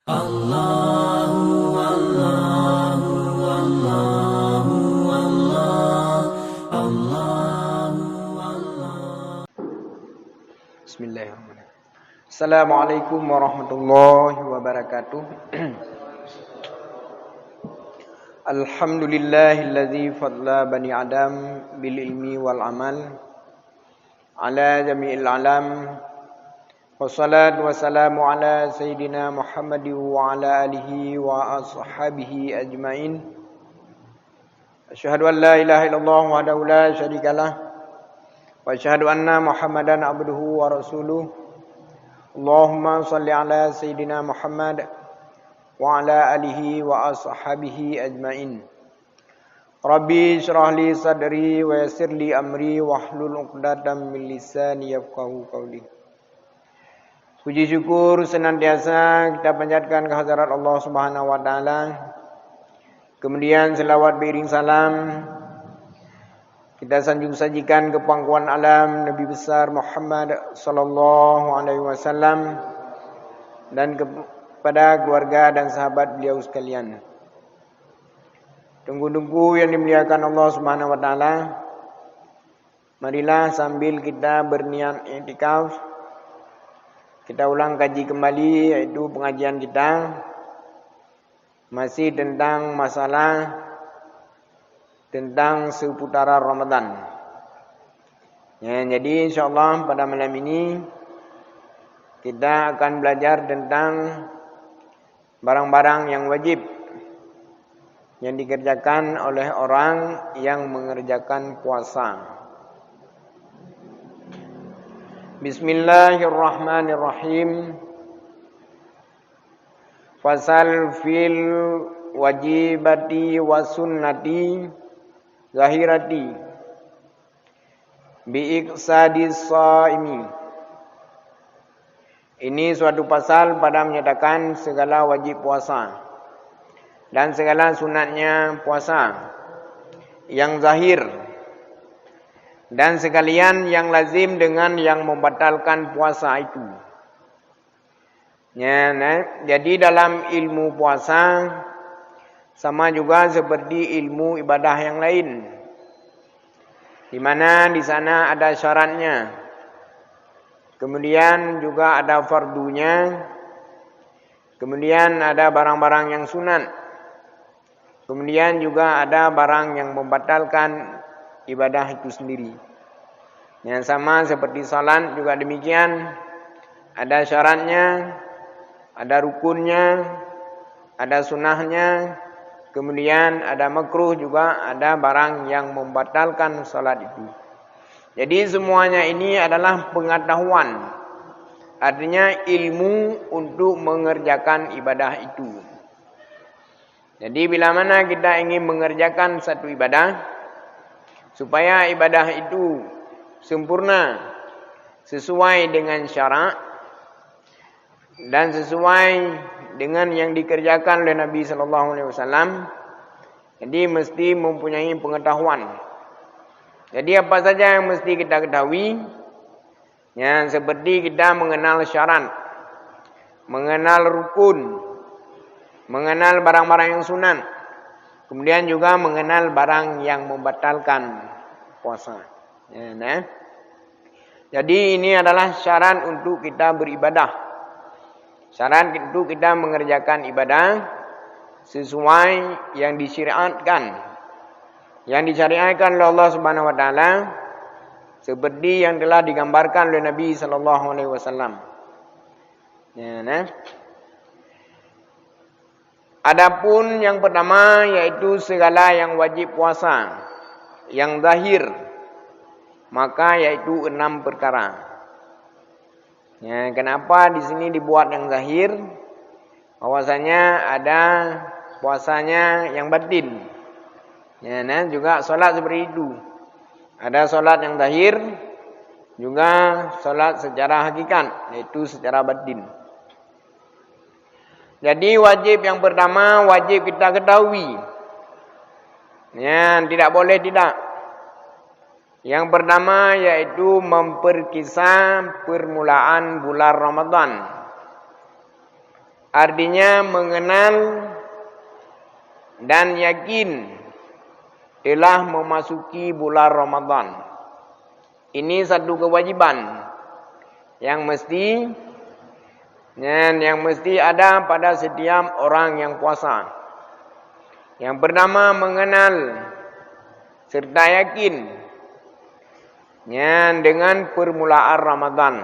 Allahu Allahu Allahu Allah Allahu Allah. Bismillahirrahmanirrahim. Assalamualaikum warahmatullahi wabarakatuh. Alhamdulillahilladzi fadla bani Adam bil ilmi wal amal ala jami'il alam. Wassalatu wassalamu ala sayyidina Muhammad wa ala alihi wa ashabihi ajmain. Asyhadu an la ilaha illallah wahdahu la syarikalah wa asyhadu anna Muhammadan abduhu wa rasuluh. Allahumma salli ala sayyidina Muhammad wa ala alihi wa ashabihi ajmain. Rabbi syrah li sadri wa yassir li amri wahlul 'uqdatam min lisani yafqahu qawli. Puji syukur senantiasa kita panjatkan kehadirat Allah Subhanahu wa taala. Kemudian selawat beriring salam kita sanjung sajikan ke pangkuan alam Nabi besar Muhammad sallallahu alaihi wasallam dan kepada keluarga dan sahabat beliau sekalian. Tunggu-tunggu yang dimuliakan Allah Subhanahu wa taala. Marilah sambil kita berniat i'tikaf kita ulang kaji kembali, yaitu pengajian kita masih tentang masalah tentang seputaran Ramadan. Ya, jadi insyaallah pada malam ini kita akan belajar tentang barang-barang yang wajib yang dikerjakan oleh orang yang mengerjakan puasa. Bismillahirrahmanirrahim. Fasal fil wajibati wa sunnati zahirati bi iqsadis shaimi. Ini suatu pasal pada menyatakan segala wajib puasa dan segala sunatnya puasa yang zahir dan sekalian yang lazim dengan yang membatalkan puasa itu. Ya, jadi dalam ilmu puasa sama juga seperti ilmu ibadah yang lain, di mana di sana ada syaratnya, kemudian juga ada fardunya, kemudian ada barang-barang yang sunat, kemudian juga ada barang yang membatalkan ibadah itu sendiri. Yang sama seperti salat juga demikian, ada syaratnya, ada rukunnya, ada sunnahnya, kemudian ada makruh juga, ada barang yang membatalkan salat itu. Jadi semuanya ini adalah pengetahuan, artinya ilmu untuk mengerjakan ibadah itu. Jadi bila mana kita ingin mengerjakan satu ibadah, supaya ibadah itu sempurna sesuai dengan syarak dan sesuai dengan yang dikerjakan oleh Nabi sallallahu alaihi wasallam, jadi mesti mempunyai pengetahuan. Jadi apa saja yang mesti kita ketahui, ya, seperti kita mengenal syarat, mengenal rukun, mengenal barang-barang yang sunat, kemudian juga mengenal barang yang membatalkan puasa. Ya, nah. Jadi ini adalah syarat untuk kita beribadah. Syarat untuk kita mengerjakan ibadah sesuai yang disyariatkan. Yang disyariatkan oleh Allah Subhanahu wa taala seperti yang telah digambarkan oleh Nabi sallallahu alaihi wasallam. Ya, nah. Adapun yang pertama yaitu segala yang wajib puasa yang zahir, maka yaitu 6 perkara. Ya, kenapa di sini dibuat yang zahir? Bahwasanya ada puasanya yang batin. Ya, nah, juga salat seperti itu. Ada salat yang zahir, juga salat secara hakikat, yaitu secara batin. Jadi wajib yang pertama wajib kita ketahui. Ya, tidak boleh tidak. Yang pertama yaitu memperkisah permulaan bulan Ramadan. artinya mengenal dan yakin telah memasuki bulan Ramadan. Ini satu kewajiban yang mesti ada pada setiap orang yang puasa. Yang pertama mengenal serta yakin dengan permulaan Ramadan.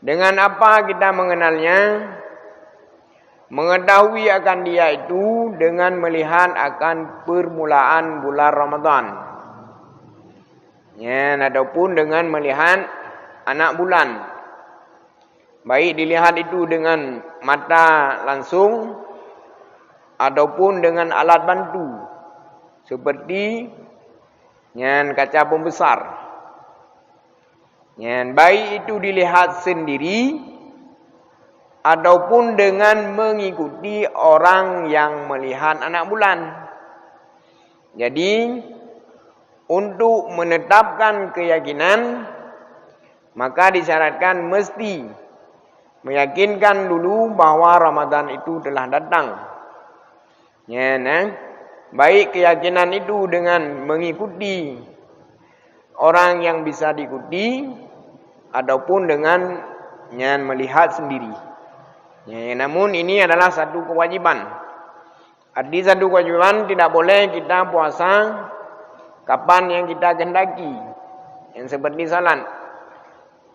Dengan apa kita mengenalnya? Mengetahui akan dia itu dengan melihat akan permulaan bulan Ramadan. Ataupun dengan melihat anak bulan. Baik dilihat itu dengan mata langsung ataupun dengan alat bantu seperti kaca pembesar. Baik itu dilihat sendiri ataupun dengan mengikuti orang yang melihat anak bulan. Jadi untuk menetapkan keyakinan maka disyaratkan mesti meyakinkan dulu bahwa Ramadan itu telah datang. Baik keyakinan itu dengan mengikuti orang yang bisa diikuti ataupun dengan melihat sendiri. Namun ini adalah satu kewajiban. Arti satu kewajiban, tidak boleh kita puasa kapan yang kita kehendaki. Yang seperti salat.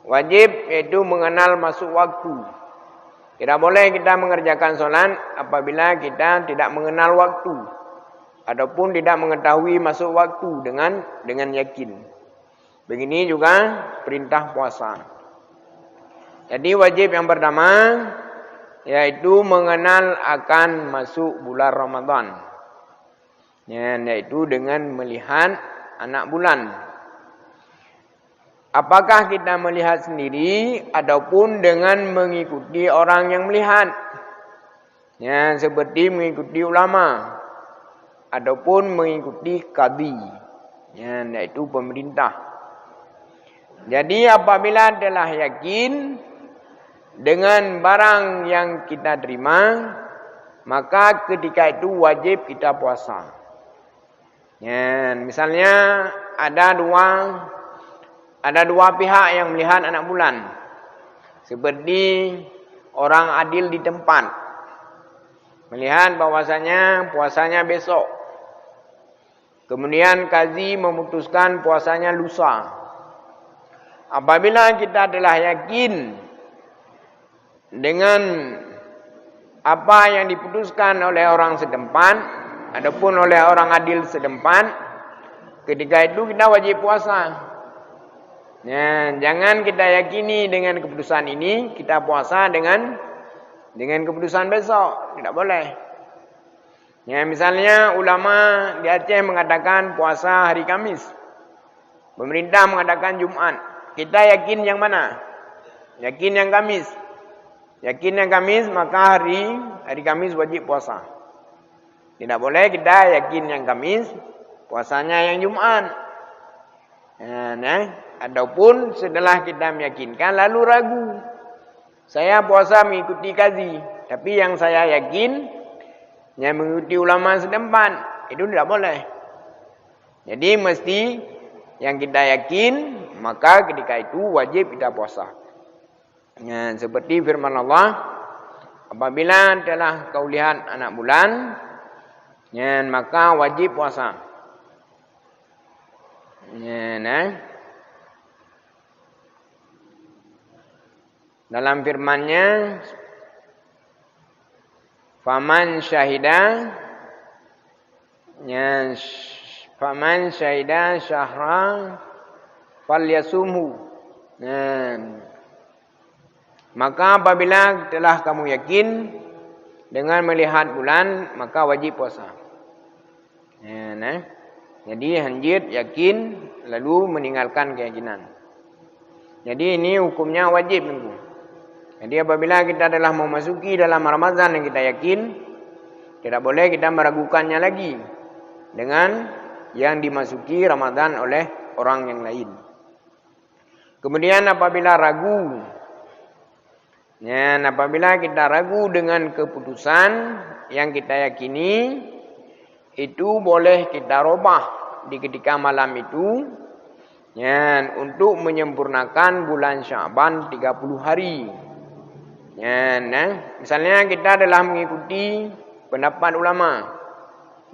Wajib yaitu mengenal masuk waktu. Tidak boleh kita mengerjakan solat apabila kita tidak mengenal waktu ataupun tidak mengetahui masuk waktu dengan yakin. Begini juga perintah puasa. Jadi wajib yang pertama yaitu mengenal akan masuk bulan Ramadan. Yaitu dengan melihat anak bulan. Apakah kita melihat sendiri ataupun dengan mengikuti orang yang melihat? Seperti mengikuti ulama ataupun mengikuti qadhi, yaitu pemerintah. Jadi apabila telah yakin dengan barang yang kita terima, maka ketika itu wajib kita puasa. Misalnya ada dua pihak yang melihat anak bulan. Seperti orang adil di tempat. Melihat bahwasanya puasanya besok. Kemudian qazi memutuskan puasanya lusa. Apabila kita telah yakin dengan apa yang diputuskan oleh orang setempat ataupun oleh orang adil setempat, ketika itu kita wajib puasa. Jangan kita yakini dengan keputusan ini, kita puasa dengan keputusan besok. Tidak boleh. Misalnya ulama di Aceh mengatakan puasa hari Kamis. Pemerintah mengatakan Jumat. Kita yakin yang mana? Yakin yang Kamis. Yakin yang Kamis, maka hari Kamis wajib puasa. Tidak boleh kita yakin yang Kamis, puasanya yang Jumat. Ataupun setelah kita meyakinkan lalu ragu. Saya puasa mengikuti qazi, tapi yang saya yakin yang mengikuti ulama setempat, itu tidak boleh. Jadi mesti yang kita yakin, maka ketika itu wajib kita puasa. Seperti firman Allah, apabila telah kau lihat anak bulan, maka wajib puasa. Dalam firman-Nya, faman syahida syahra falyasumhu. Maka apabila telah kamu yakin dengan melihat bulan, maka wajib puasa. Jadi hanjit yakin lalu meninggalkan keyakinan. Jadi ini hukumnya wajib nunggu. Jadi apabila kita telah memasuki dalam Ramadan yang kita yakin, tidak boleh kita meragukannya lagi dengan yang dimasuki Ramadan oleh orang yang lain. Kemudian apabila ragu Ya, apabila kita ragu dengan keputusan yang kita yakini, itu boleh kita robah di ketika malam itu, ya, untuk menyempurnakan bulan Syaban 30 hari. Ya, misalnya kita adalah mengikuti pendapat ulama,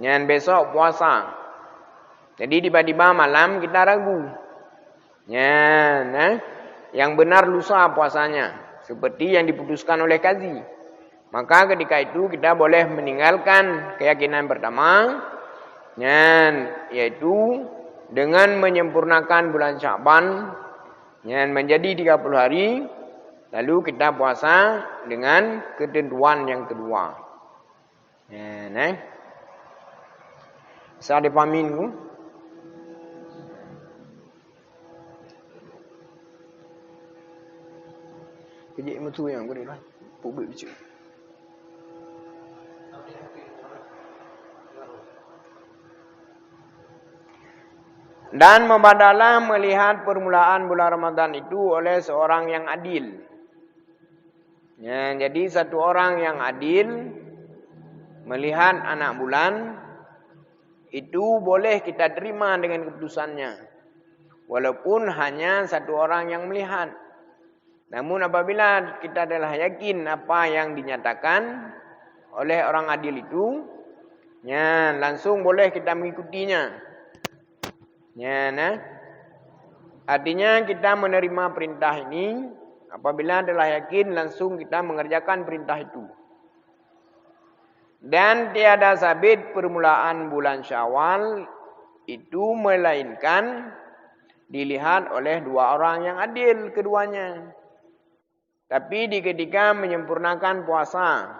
ya, besok puasa. Jadi tiba-tiba malam kita ragu, ya, yang benar lusa puasanya, seperti yang diputuskan oleh kazi. Maka ketika itu kita boleh meninggalkan keyakinan pertama, yaitu dengan menyempurnakan bulan Syaban yang menjadi 30 hari, lalu kita puasa dengan ketentuan yang kedua. Bisa dipahami ku? Kejik mutu yang boleh lah. Publik bicu. Dan membadalah melihat permulaan bulan Ramadan itu oleh seorang yang adil. Ya, jadi satu orang yang adil melihat anak bulan itu boleh kita terima dengan keputusannya. Walaupun hanya satu orang yang melihat. Namun apabila kita adalah yakin apa yang dinyatakan oleh orang adil itu, ya, langsung boleh kita mengikutinya. Ya, artinya kita menerima perintah ini apabila adalah yakin langsung kita mengerjakan perintah itu. Dan tiada sabit permulaan bulan Syawal itu melainkan dilihat oleh dua orang yang adil keduanya. Tapi di ketika menyempurnakan puasa,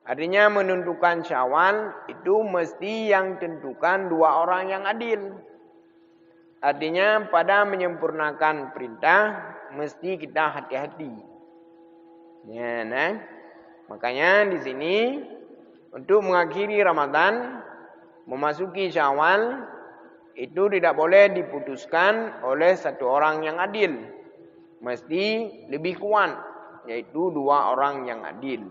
artinya menentukan Syawal itu mesti yang tentukan dua orang yang adil. Artinya pada menyempurnakan perintah mesti kita hati-hati. Ya, makanya di sini untuk mengakhiri Ramadan, memasuki Syawal itu tidak boleh diputuskan oleh satu orang yang adil. Mesti lebih kuat, yaitu dua orang yang adil.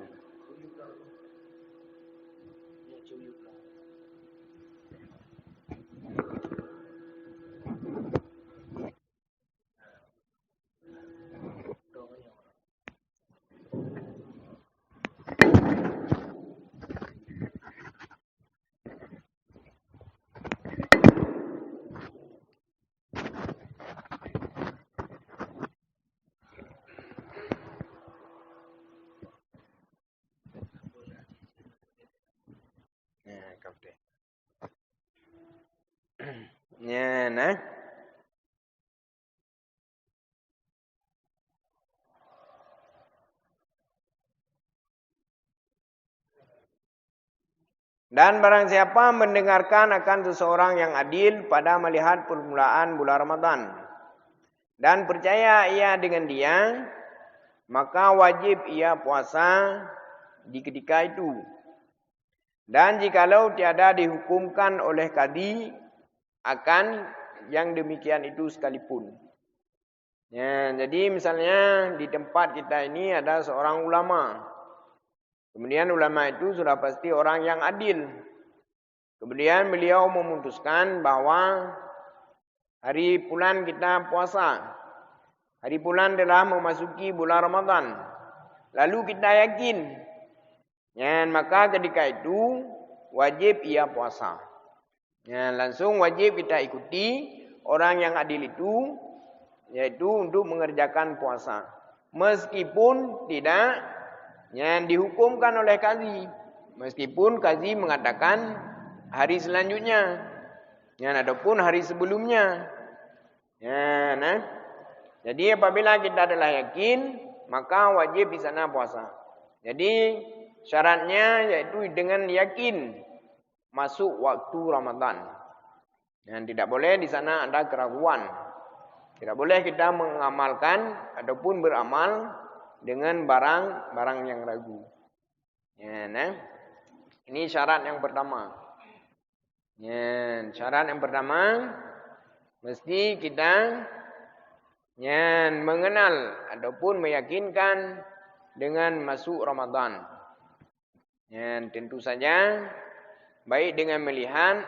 Ya, Dan barang siapa mendengarkan akan seseorang yang adil pada melihat permulaan bulan Ramadan dan percaya ia dengan dia, maka wajib ia puasa di ketika itu. Dan jikalau tiada dihukumkan oleh kadi akan yang demikian itu sekalipun. Ya, jadi misalnya di tempat kita ini ada seorang ulama. Kemudian ulama itu sudah pasti orang yang adil. Kemudian beliau memutuskan bahwa hari bulan kita puasa. Hari bulan adalah memasuki bulan Ramadan. Lalu kita yakin. Ya, maka ketika itu wajib ia puasa. Ya, langsung wajib kita ikuti orang yang adil itu, yaitu untuk mengerjakan puasa. Meskipun tidak yang dihukumkan oleh kazi, meskipun kazi mengatakan hari selanjutnya, yang adapun hari sebelumnya. Ya, jadi apabila kita adalah yakin, maka wajib di sana puasa. Jadi syaratnya yaitu dengan yakin masuk waktu Ramadan. Dan tidak boleh di sana ada keraguan. Tidak boleh kita mengamalkan ataupun beramal dengan barang yang ragu. Ya, ini syarat yang pertama. Ya, syarat yang pertama mesti kita mengenal ataupun meyakinkan dengan masuk Ramadan. Dan tentu saja baik dengan melihat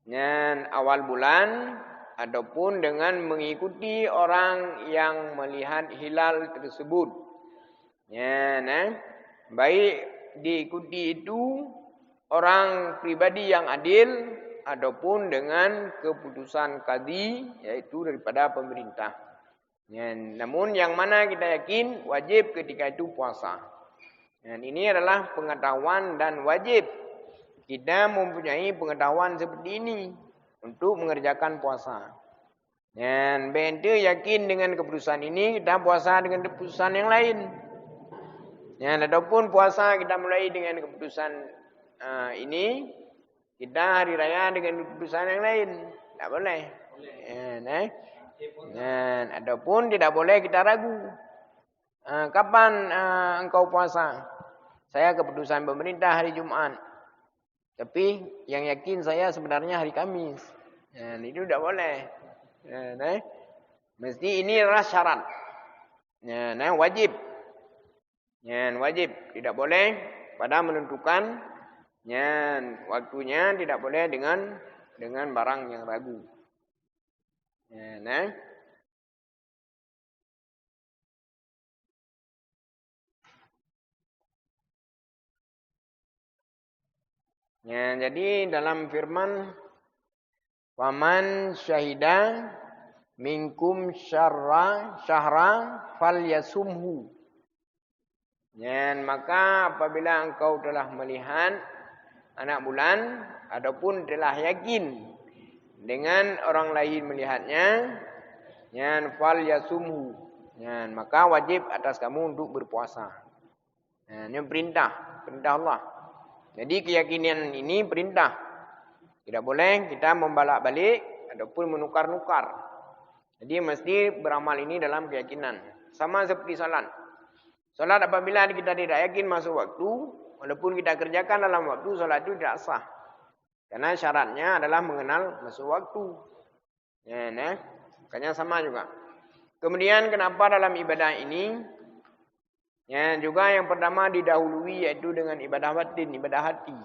dan awal bulan ataupun dengan mengikuti orang yang melihat hilal tersebut. Baik diikuti itu orang pribadi yang adil ataupun dengan keputusan qadhi, yaitu daripada pemerintah. Namun yang mana kita yakin wajib ketika itu puasa. Dan ini adalah pengetahuan dan wajib kita mempunyai pengetahuan seperti ini untuk mengerjakan puasa. Dan benda yakin dengan keputusan ini, kita puasa dengan keputusan yang lain. Ataupun puasa kita mulai dengan keputusan ini, kita hari raya dengan keputusan yang lain. Tak boleh. Ataupun tidak boleh kita ragu. Kapan engkau puasa? Saya keputusan pemerintah hari Jumat. Tapi yang yakin saya sebenarnya hari Kamis. Itu tidak boleh. Mesti ini adalah syarat. Wajib. Wajib. Tidak boleh pada menentukan waktunya tidak boleh dengan barang yang ragu. Jadi dalam firman faman syahida minkum syahra falyasumhu. Maka apabila engkau telah melihat anak bulan ataupun telah yakin dengan orang lain melihatnya, falyasumhu. Maka wajib atas kamu untuk berpuasa. Ini perintah Allah. Jadi keyakinan ini perintah. Tidak boleh kita membalak-balik ataupun menukar-nukar. Jadi mesti beramal ini dalam keyakinan. Sama seperti salat. Salat apabila kita tidak yakin masuk waktu, walaupun kita kerjakan dalam waktu, salat itu tidak sah. Karena syaratnya adalah mengenal masuk waktu. Makanya sama juga. Kemudian kenapa dalam ibadah ini juga yang pertama didahului yaitu dengan ibadah batin, ibadah hati.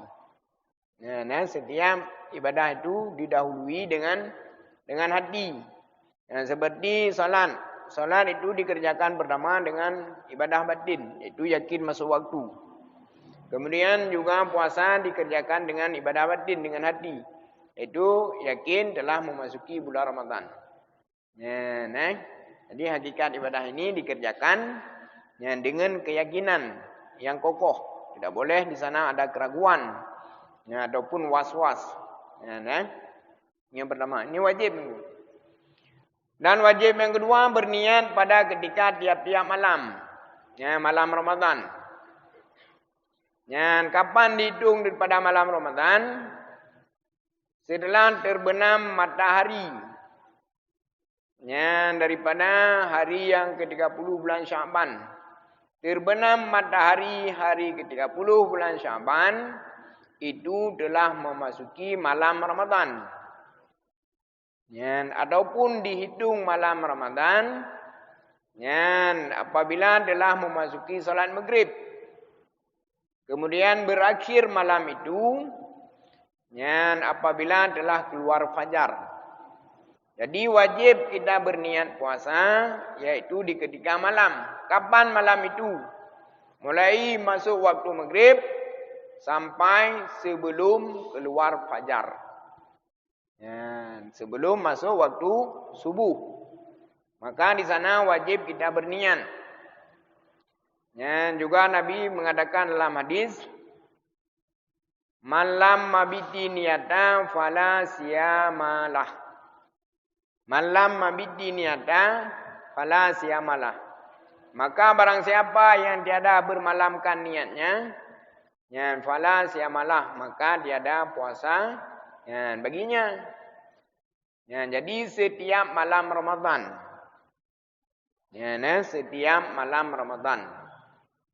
Setiap ibadah itu didahului dengan hati. Seperti salat. Salat itu dikerjakan pertama dengan ibadah batin, yaitu yakin masuk waktu. Kemudian juga puasa dikerjakan dengan ibadah batin, dengan hati, yaitu yakin telah memasuki bulan Ramadan. Jadi hakikat ibadah ini dikerjakan dengan keyakinan yang kokoh. Tidak boleh di sana ada keraguan ataupun was-was. Yang pertama, ini wajib. Dan wajib yang kedua berniat pada ketika tiap-tiap malam. Malam Ramadan. Kapan dihitung daripada malam Ramadan? Setelah terbenam matahari. Daripada hari yang ke-30 bulan Syaban. Terbenam matahari hari ke-30 bulan Syaban. Itu telah memasuki malam Ramadan. Ataupun dihitung malam Ramadan apabila telah memasuki salat maghrib. Kemudian berakhir malam itu apabila telah keluar fajar. Jadi wajib kita berniat puasa yaitu di ketika malam. Kapan malam itu? Mulai masuk waktu maghrib sampai sebelum keluar fajar. Sebelum masuk waktu subuh. Maka di sana wajib kita berniat. Juga Nabi mengatakan dalam hadis, malam mabiti niyata fala siyamalah. Malam mabiti niyata fala siyamalah. Maka barang siapa yang tiada bermalamkan niatnya, fala siyamalah, maka tiada puasa baginya. Jadi setiap malam Ramadan. Setiap malam Ramadan.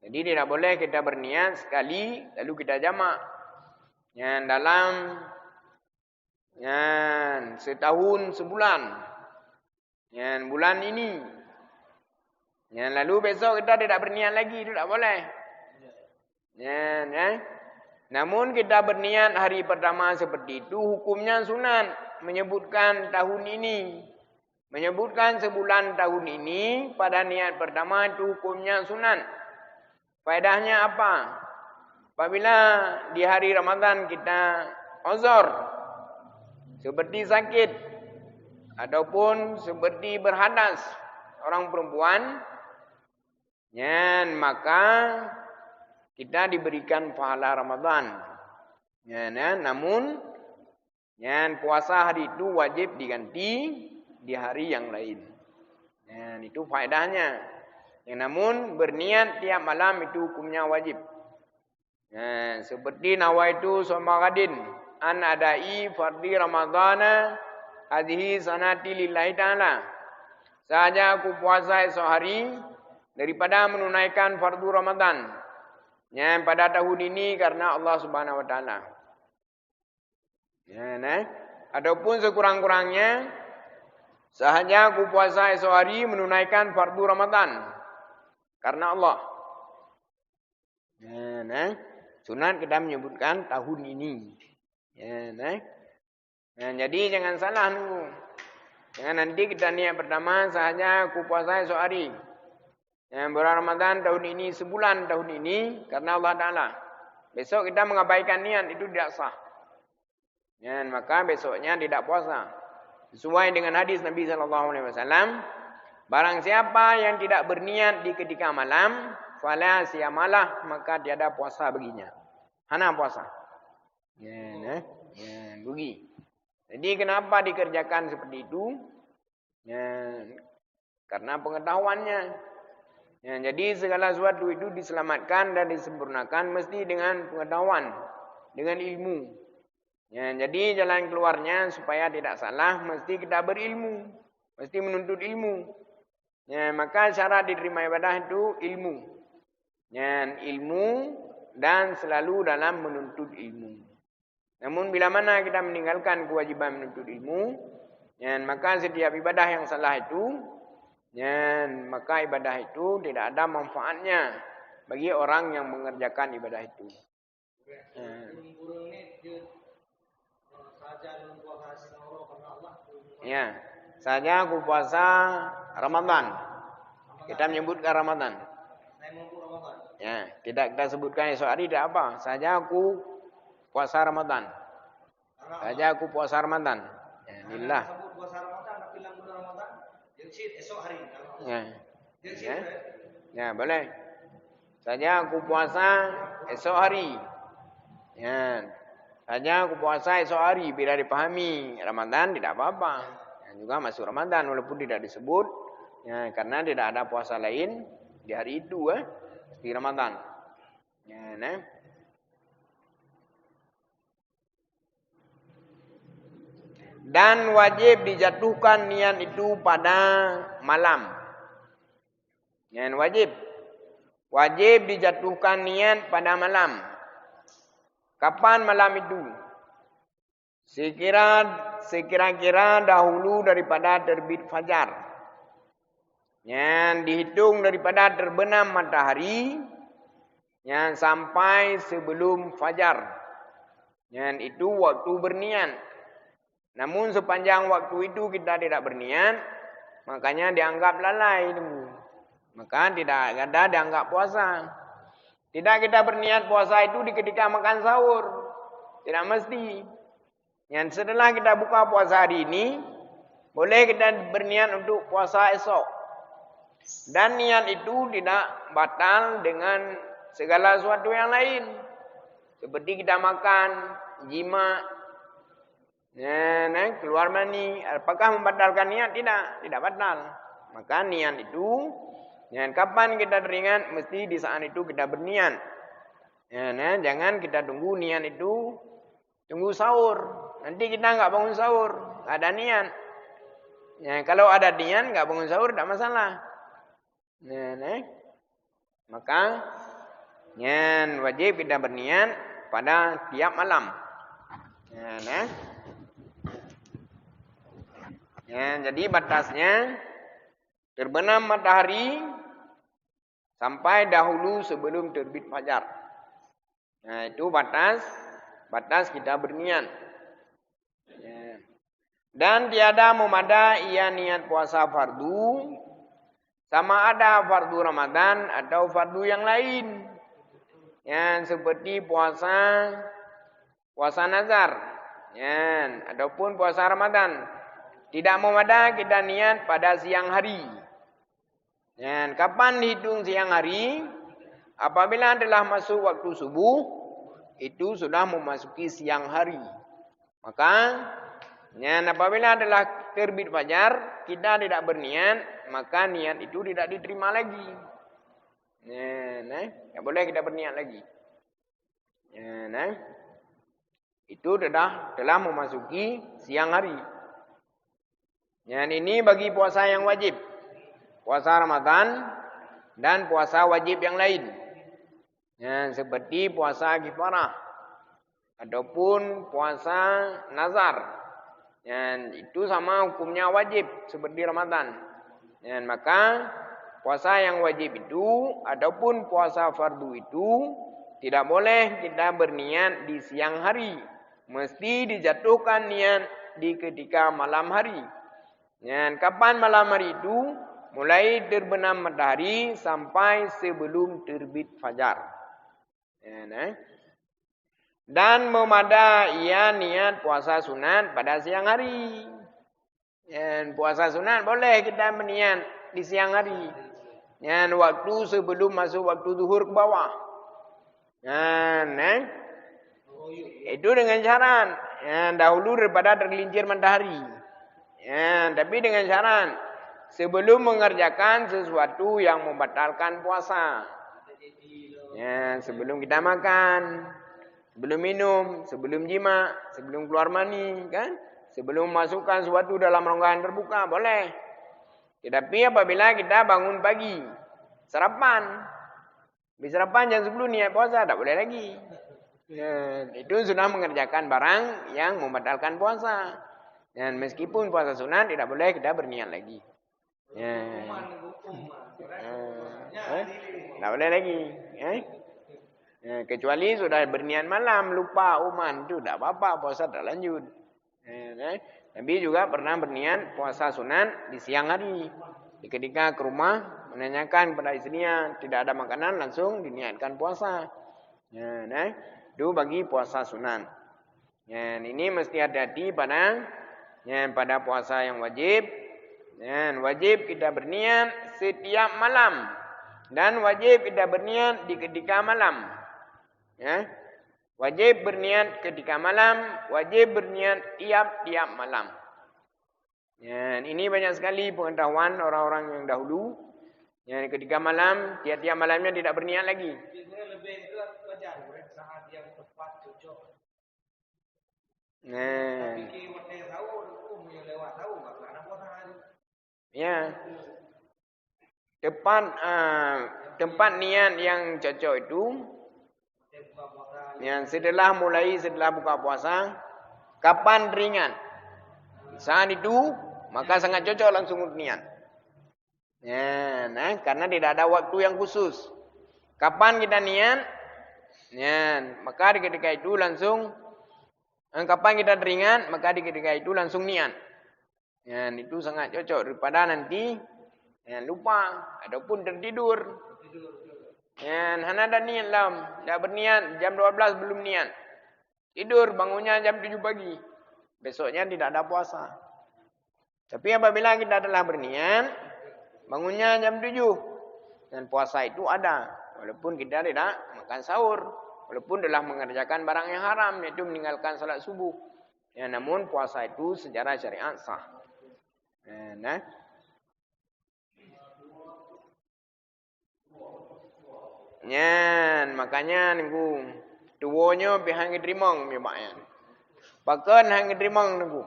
Jadi tidak boleh kita berniat sekali lalu kita jamak. Dalam setahun sebulan. Bulan ini. Ya, lalu besok kita tidak berniat lagi, itu tak boleh. Ya, ya. Namun kita berniat hari pertama seperti itu, hukumnya sunat. Menyebutkan tahun ini. Menyebutkan sebulan tahun ini, pada niat pertama itu hukumnya sunat. Faedahnya apa? Apabila di hari Ramadan kita uzur, seperti sakit, ataupun seperti berhadas, orang perempuan, ya, maka kita diberikan pahala Ramadan. Ya, namun ya, puasa hari itu wajib diganti di hari yang lain. Ya, itu faedahnya. Ya, namun berniat tiap malam itu hukumnya wajib. Ya, seperti nawaitu soma gadin an adai fardhi ramadhana hadhihi sanati lillahi ta'ala. Sahaja aku puasa esok hari daripada menunaikan fardu Ramadan. Ya, pada tahun ini karena Allah Subhanahu wa taala. Ya, adapun sekurang-kurangnya sahaja aku puasa esok hari menunaikan fardu Ramadan karena Allah. Ya, sunat kita menyebutkan tahun ini. Ya, jadi jangan salah nunggu. Jangan nanti kita niat pertama sahaja aku puasa esok hari. Yang bulan Ramadan tahun ini, sebulan tahun ini karena Allah Ta'ala. Besok kita mengabaikan niat itu tidak sah. Ya, maka besoknya tidak puasa. Sesuai dengan hadis Nabi SAW. Barang siapa yang tidak berniat di ketika malam, fala siyamalah, maka tiada puasa baginya. Hana puasa. Ya, rugi. Jadi kenapa dikerjakan seperti itu? Ya, karena pengetahuannya. Ya, jadi segala sesuatu itu diselamatkan dan disempurnakan mesti dengan pengetahuan, dengan ilmu. Ya, jadi jalan keluarnya supaya tidak salah mesti kita berilmu, mesti menuntut ilmu. Ya, maka syarat diterima ibadah itu ilmu. Ya, ilmu dan selalu dalam menuntut ilmu. Namun bila mana kita meninggalkan kewajiban menuntut ilmu, ya, maka setiap ibadah yang salah itu, ya, maka ibadah itu tidak ada manfaatnya bagi orang yang mengerjakan ibadah itu. Ya, saja aku puasa Ramadan. Kita menyebutkan Ramadan. Ya, tidak kita sebutkan esok hari tidak apa. Saja aku puasa Ramadan. Saja aku puasa Ramadan. Ya, lillah. Esok hari. Ya, boleh. Saja aku puasa esok hari. Ya. Saja aku puasa esok hari bila dipahami Ramadan tidak apa-apa. Ya, juga masuk Ramadan walaupun tidak disebut. Ya, karena tidak ada puasa lain di hari itu di Ramadan. Ya, Dan wajib dijatuhkan niat itu pada malam. Ya, wajib dijatuhkan niat pada malam. Kapan malam itu? Sekira-kira dahulu daripada terbit fajar. Yang dihitung daripada terbenam matahari yang sampai sebelum fajar. Yang itu waktu berniat. Namun sepanjang waktu itu kita tidak berniat, makanya dianggap lalai. Maka tidak ada dianggap puasa. Tidak kita berniat puasa itu di ketika makan sahur. Tidak mesti. Yang setelah kita buka puasa hari ini, boleh kita berniat untuk puasa esok. Dan niat itu tidak batal dengan segala sesuatu yang lain. Seperti kita makan, jima, keluar mani, apakah membatalkan niat? Tidak batal. Maka niat itu, kapan kita teringat, mesti di saat itu kita berniat. Jangan kita tunggu niat itu, tunggu sahur. Nanti kita enggak bangun sahur, enggak ada niat. Kalau ada niat, enggak bangun sahur, tidak masalah. Maka wajib kita berniat pada tiap malam. Jadi batasnya terbenam matahari sampai dahulu sebelum terbit fajar. Nah, itu batas kita berniat. Ya. Dan tiada memada ia niat puasa fardu, sama ada fardu Ramadan atau fardu yang lain. Yang seperti puasa nazar, ya, ataupun puasa Ramadan. Tidak memada kita niat pada siang hari. Ya, kapan dihitung siang hari? Apabila telah masuk waktu subuh, itu sudah memasuki siang hari. Maka, ya, apabila telah terbit fajar, kita tidak berniat, maka niat itu tidak diterima lagi. Tak boleh kita berniat lagi. Itu telah memasuki siang hari. Ini bagi puasa yang wajib. Puasa Ramadan dan puasa wajib yang lain. Seperti puasa kifarah ataupun puasa nazar. Itu sama hukumnya wajib seperti Ramadan. Maka puasa yang wajib itu ataupun puasa fardu itu tidak boleh kita berniat di siang hari. Mesti dijatuhkan niat di ketika malam hari. Kapan malam hari itu? Mulai terbenam matahari sampai sebelum terbit fajar. Dan memada ia niat puasa sunat pada siang hari. Puasa sunat boleh kita berniat di siang hari. Waktu sebelum masuk waktu zuhur ke bawah. Itu dengan syarat dahulu daripada tergelincir matahari. Tapi dengan syarat sebelum mengerjakan sesuatu yang membatalkan puasa. Sebelum kita makan, sebelum minum, sebelum jima, sebelum keluar mani, kan? Sebelum masukkan sesuatu dalam rongga terbuka, boleh. Tetapi apabila kita bangun pagi, sarapan. Habis sarapan jam 10 niat puasa, tak boleh lagi. Itu sudah mengerjakan barang yang membatalkan puasa. Dan meskipun puasa sunat, tidak boleh kita berniat lagi. Tak boleh lagi. Kecuali sudah berniat malam, lupa uman, itu tak apa-apa, puasa tak lanjut. Nabi juga pernah berniat puasa sunat di siang hari. Ketika ke rumah menanyakan kepada istrinya tidak ada makanan, langsung diniatkan puasa. Itu bagi puasa sunat. Ini mesti hati-hati pada puasa yang wajib. Wajib kita berniat setiap malam dan wajib kita berniat di ketika malam. Wajib berniat ketika malam, wajib berniat tiap-tiap malam. Ini banyak sekali pengetahuan orang-orang yang dahulu. Ketika malam, tiap-tiap malamnya tidak berniat lagi. Lebih itu wajar, saat yang tepat cocok. Fikir waktu yang tahu, yang lewat tahu, maka ada puasa itu. Ya. Tempat niat yang cocok itu setelah buka puasa, kapan ringan? Saat itu maka sangat cocok langsung niat. Karena tidak ada waktu yang khusus. Kapan kita niat? Maka di ketika itu langsung. Kapan kita teringat? Maka di ketika itu langsung niat. Itu sangat cocok daripada nanti lupa ataupun tertidur. Hana ada niat lam, dah berniat jam 12 belum niat. Tidur bangunnya jam 7 pagi. Besoknya tidak ada puasa. Tapi apabila kita telah berniat, bangunnya jam 7 dan puasa itu ada, walaupun kita tidak makan sahur, walaupun telah mengerjakan barang yang haram, yaitu meninggalkan salat subuh. Namun puasa itu secara syariat sah. Makanya niku tuwonyo pihang ngitrimong mi bakyan. Bahkan hang ngitrimong niku.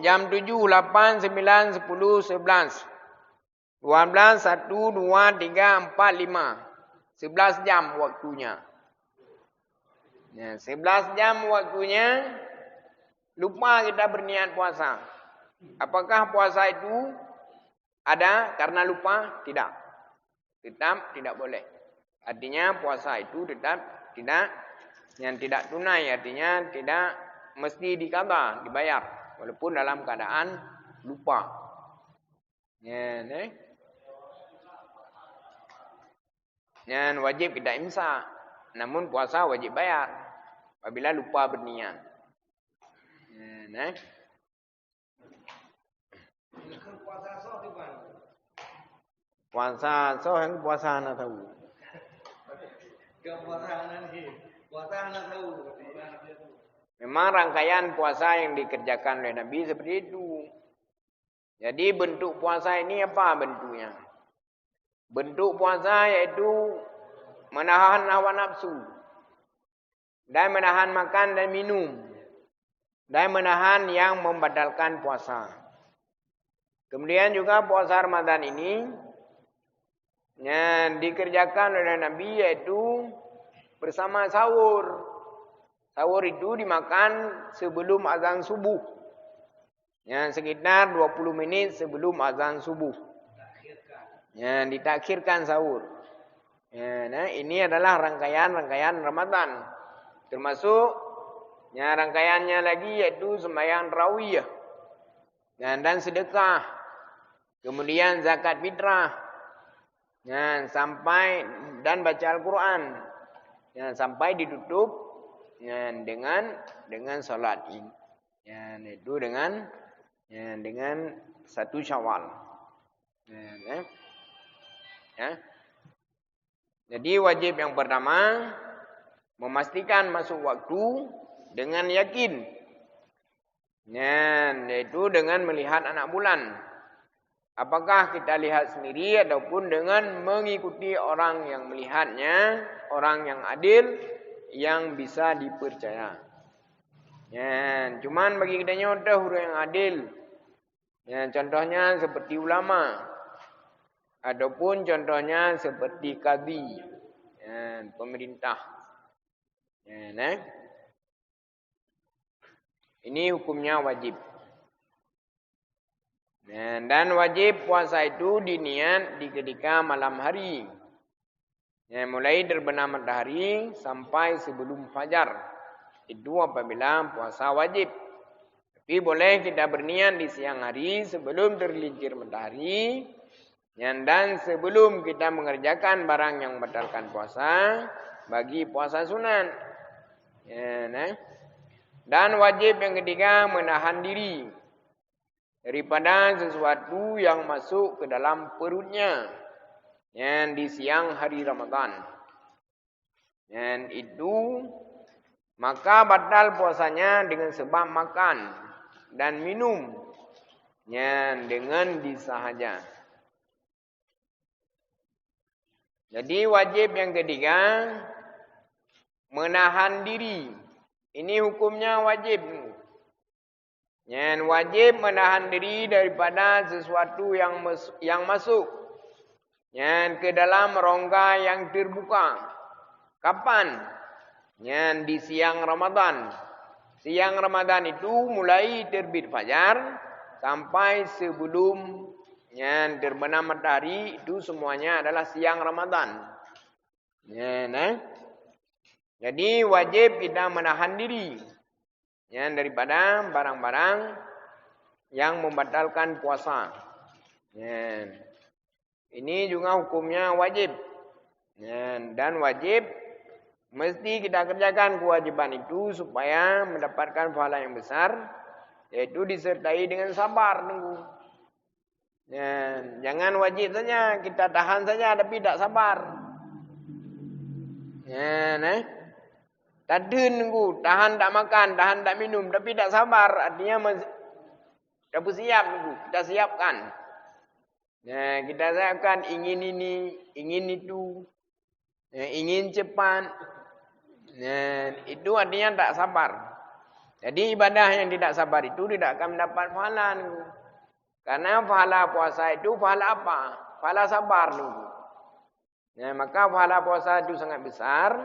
Jam 7, 8, 9, 10, 11. 12, 1, 2, 3, 4, 5. 11 jam waktunya. 11 jam waktunya. Lupa kita berniat puasa. Apakah puasa itu ada karena lupa? Tidak. Tetap tidak boleh. Artinya puasa itu tetap tidak tunai, artinya tidak mesti diqadha, dibayar walaupun dalam keadaan lupa. Dan wajib kita imsak. Namun puasa wajib bayar apabila lupa berniat. Puasa sah tu kan. Puasa yang puasa nak tahu. Ke puasa nanti. Puasa nak tahu. Memang rangkaian puasa yang dikerjakan oleh Nabi seperti itu. Jadi bentuk puasa ini apa bentuknya? Bentuk puasa yaitu menahan hawa nafsu dan menahan makan dan minum dan menahan yang membatalkan puasa. Kemudian juga puasa Ramadan ini yang dikerjakan oleh Nabi yaitu bersama sahur. Sahur itu dimakan sebelum azan subuh. Yang sekitar 20 menit sebelum azan subuh. Yang ditakhirkan sahur. Nah, ini adalah rangkaian Ramadan. Termasuk rangkaiannya lagi yaitu sembahyang tarawih. Dan sedekah. Kemudian zakat fitrah. Sampai dan baca Al-Quran. Sampai ditutup dengan salat ini. Itu dengan 1 Syawal. Jadi wajib yang pertama memastikan masuk waktu dengan yakin. Yaitu dengan melihat anak bulan. Apakah kita lihat sendiri ataupun dengan mengikuti orang yang melihatnya, orang yang adil, yang bisa dipercaya. Cuman bagi kita nyodah orang yang adil. Contohnya seperti ulama. Ataupun contohnya seperti qadhi. Pemerintah. Ini hukumnya wajib. Dan wajib puasa itu diniat di ketika malam hari. Mulai terbenam matahari sampai sebelum fajar. Itu apabila puasa wajib. Tapi boleh kita berniat di siang hari sebelum tergelincir matahari. Dan sebelum kita mengerjakan barang yang membatalkan puasa. Bagi puasa sunat. Dan wajib yang ketiga menahan diri. Daripada sesuatu yang masuk ke dalam perutnya. Di siang hari Ramadan. Itu maka batal puasanya dengan sebab makan dan minum. Dengan disahaja. Jadi wajib yang ketiga menahan diri. Ini hukumnya wajib. Wajib menahan diri daripada sesuatu yang masuk ke dalam rongga yang terbuka. Kapan? Di siang Ramadan. Siang Ramadan itu mulai terbit fajar sampai sebelum terbenam matahari, itu semuanya adalah siang Ramadan. Jadi wajib kita menahan diri daripada barang-barang yang membatalkan puasa. Ini juga hukumnya wajib. Dan wajib mesti kita kerjakan kewajiban itu supaya mendapatkan pahala yang besar, yaitu disertai dengan sabar tunggu. Jangan wajib saja, kita tahan saja tapi tak sabar. Tadun tunggu, tahan tak makan, tahan tak minum tapi tak sabar, artinya tak bersiap tunggu, kita siapkan. Kita siapkan ingin ini, ingin itu, ingin cepat. Itu artinya tak sabar. Jadi ibadah yang tidak sabar itu tidak akan mendapat pahala. Karena pahala puasa itu pahala apa? Pahala sabar dulu. Maka pahala puasa itu sangat besar.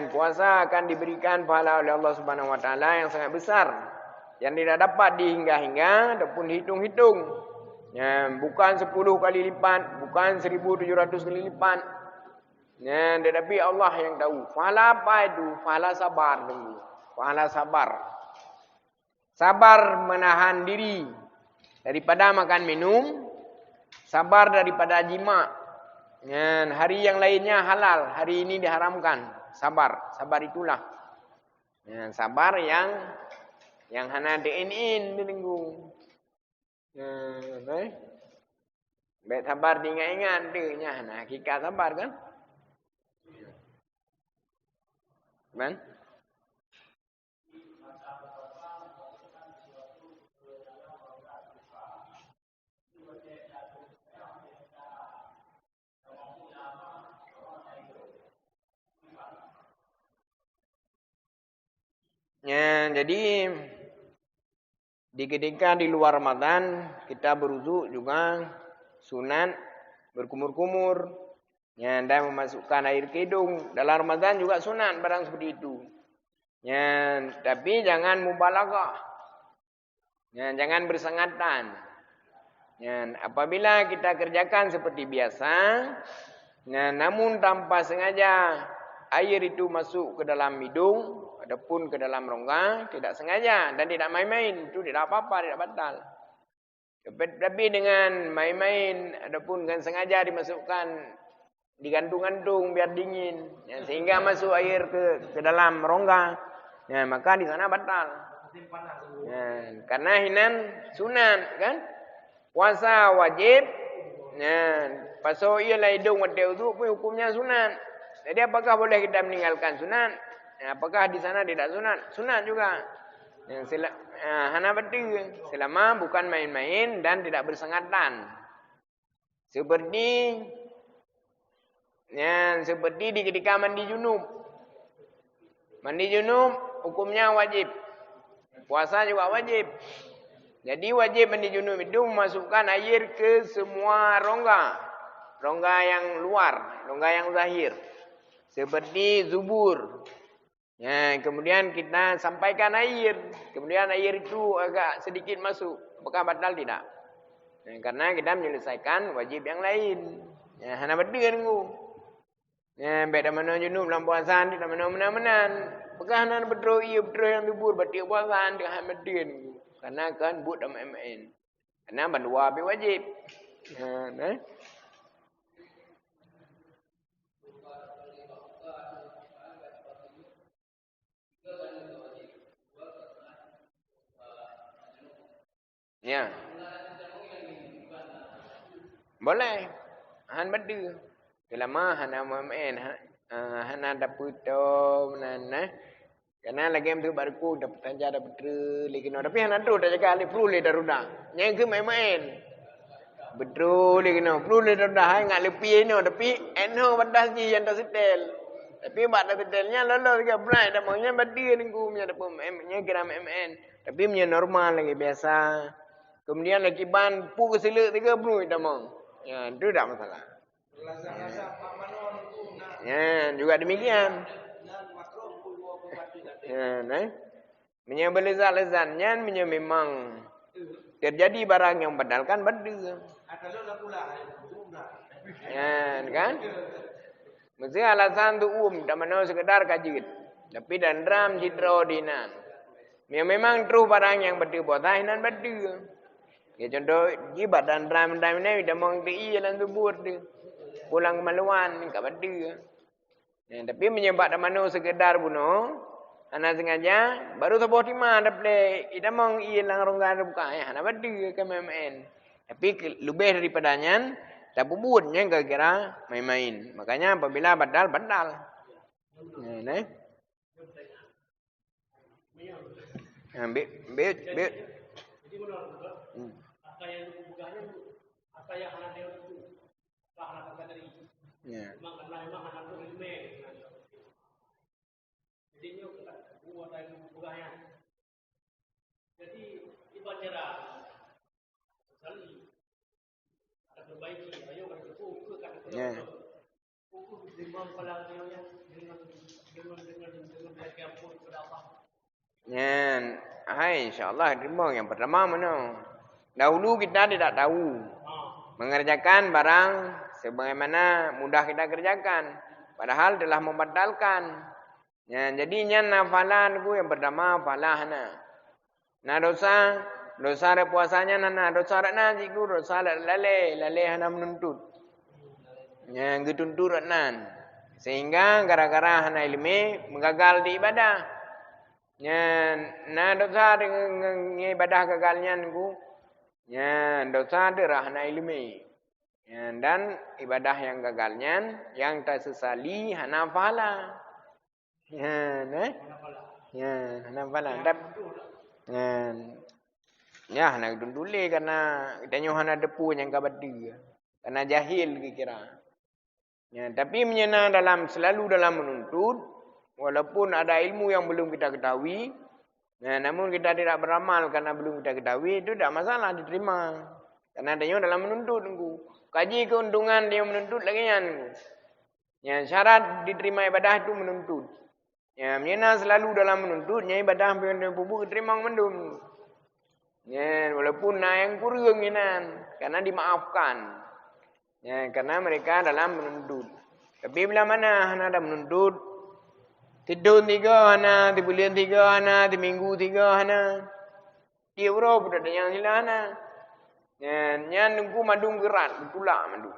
Puasa akan diberikan pahala oleh Allah Subhanahu Wa Taala yang sangat besar, yang tidak dapat dihingga-hingga ataupun hitung-hitung. Ya, bukan 10 kali lipat, bukan 1700 kali lipat. Ya, tetapi Allah yang tahu. Pahala apa itu? Pahala sabar dulu. Pahala sabar. Sabar menahan diri daripada makan minum, sabar daripada jima. Ya, hari yang lainnya halal, hari ini diharamkan. Sabar, sabar itulah. Ya, sabar yang hana diin dilinggung. Baik sabar diingat-ingat dia nya hana hakikat sabar kan? Kan? Ya, jadi ketika di luar Ramadan kita berwudu juga sunat berkumur-kumur, ya, dan memasukkan air ke hidung. Dalam Ramadan juga sunat barang seperti itu. Ya, tapi jangan mubalaghah. Ya, jangan bersengatan. Ya, apabila kita kerjakan seperti biasa, ya, namun tanpa sengaja air itu masuk ke dalam hidung adapun ke dalam rongga, tidak sengaja dan tidak main-main, itu tidak apa-apa, tidak batal. Tapi dengan main-main adapun dengan sengaja dimasukkan digantung-gantung biar dingin, ya, sehingga masuk air ke dalam rongga, ya, maka di sana batal. Ya, karena hinan sunat kan, puasa wajib, ya, paso ialah hidung wadai itu pun hukumnya sunat. Jadi apakah boleh kita meninggalkan sunat? Ya, apakah di sana tidak sunat? Sunat juga. Yang hana betul selama bukan main-main dan tidak bersengatan. Seperti di ketika mandi junub. Mandi junub hukumnya wajib. Puasa juga wajib. Jadi wajib mandi junub itu memasukkan air ke semua rongga. Rongga yang luar, rongga yang zahir. Seperti zubur. Ya, kemudian kita sampaikan air. Kemudian air itu agak sedikit masuk. Apakah batal tidak? Ya, karena kita menyelesaikan wajib yang lain. Ya, hana betul kan ku. Ya, beda mana junub dalam puasa tidak mana-mana. Apakah hana betul ia betul yang libur batik puasa tidak hana betul. Karena kan buat dalam MN. Karena bandua bi wajib. Ya, nah. Ya. Boleh. Han betul. Selama hana MN, hana dapat nana. Karena lagi tu baru dapat tanja dapat lagi no. Tapi hana tu dah jaga alif perlu le daruda. Yang ke main. Betul lagi no. Perlu le daruda hai ngak lepi no. Tapi eno badas ji yang tak setel. Tapi bak dah setelnya lalu juga belai dah maunya betul ningku punya dapat nya kira MN. Tapi punya normal lagi biasa. Kemudian lagi ban pu ke selek 30 dah mau. Ya, itu tak masalah. Ya, juga demikian. Ya, nah. Punya belezat-lezatnya punya memang terjadi barang yang badalkan betul. Ya, kan? Mesti alasan tu tak mana sekedar kajit. Tapi dan ram jidro dinan. Ya, memang terus barang yang betul botahinan betul. Ya contoh jibat dan ram ini dah mong ti dalam tubuh dia. Pulang kemaluan kat betul. Ya, tapi menyebab dah mana sekedar bunuh. Ana sengaja baru sebuah timah dapat ida mong lang rongga buka ya ana betul ke main. Tapi lebih daripadanya tak bubutnya kira-kira main-main. Makanya apabila batal. Ya, nah. Ambil. Jadi menurut apa yang dibukanya apa yang anak dia itu anak kata dari memang anak itu ilmu jadi ini buat yang dibukanya jadi ibacara sekali ada perbaiki ayo kita ukur kan ukur memang pada dia dengan belajar pun kepada Allah ya hai insyaallah terima yang pertama mana Dahulu kita tidak tahu mengerjakan barang sebagaimana mudah kita kerjakan, padahal telah membatalkan. Ya, jadinya nafalan ku yang pertama falahna. Nah dosa puasanya nana dosa na jiku dosa lale hana menuntut. Ya, getuntut nan. Sehingga gara-gara hana ilmi menggagal di ibadah. Ya, nah dosa dengan ibadah gagalnya ku. Ya, dosa derah hana ilmi. Ya, dan ibadah yang gagalnya yang tersesali hana pahala. Ya, nah. Ya, hana pahala. Ya, hana dundule karena kita hana depu yang kabadi. Karena jahil kira. Ya, tapi selalu dalam menuntut, walaupun ada ilmu yang belum kita ketahui, ya, namun kita tidak beramal karena belum kita ketahui, itu tidak masalah diterima. Karena dia dalam menuntut. Kaji keuntungan dia menuntut lagi kan. Ya, syarat diterima ibadah itu menuntut. Ya, selalu dalam menuntutnya ibadah yang pupuk diterima mendung. Ya, walaupun yang kurang karena dimaafkan. Ya, karena mereka dalam menuntut. Tapi bila mana hana ada menuntut, tidur 3 hana, di bulan 3 hana, di minggu 3 hana, di euro pun ada yang sila hana. Ya, nunggu madung gerat, betulak madung.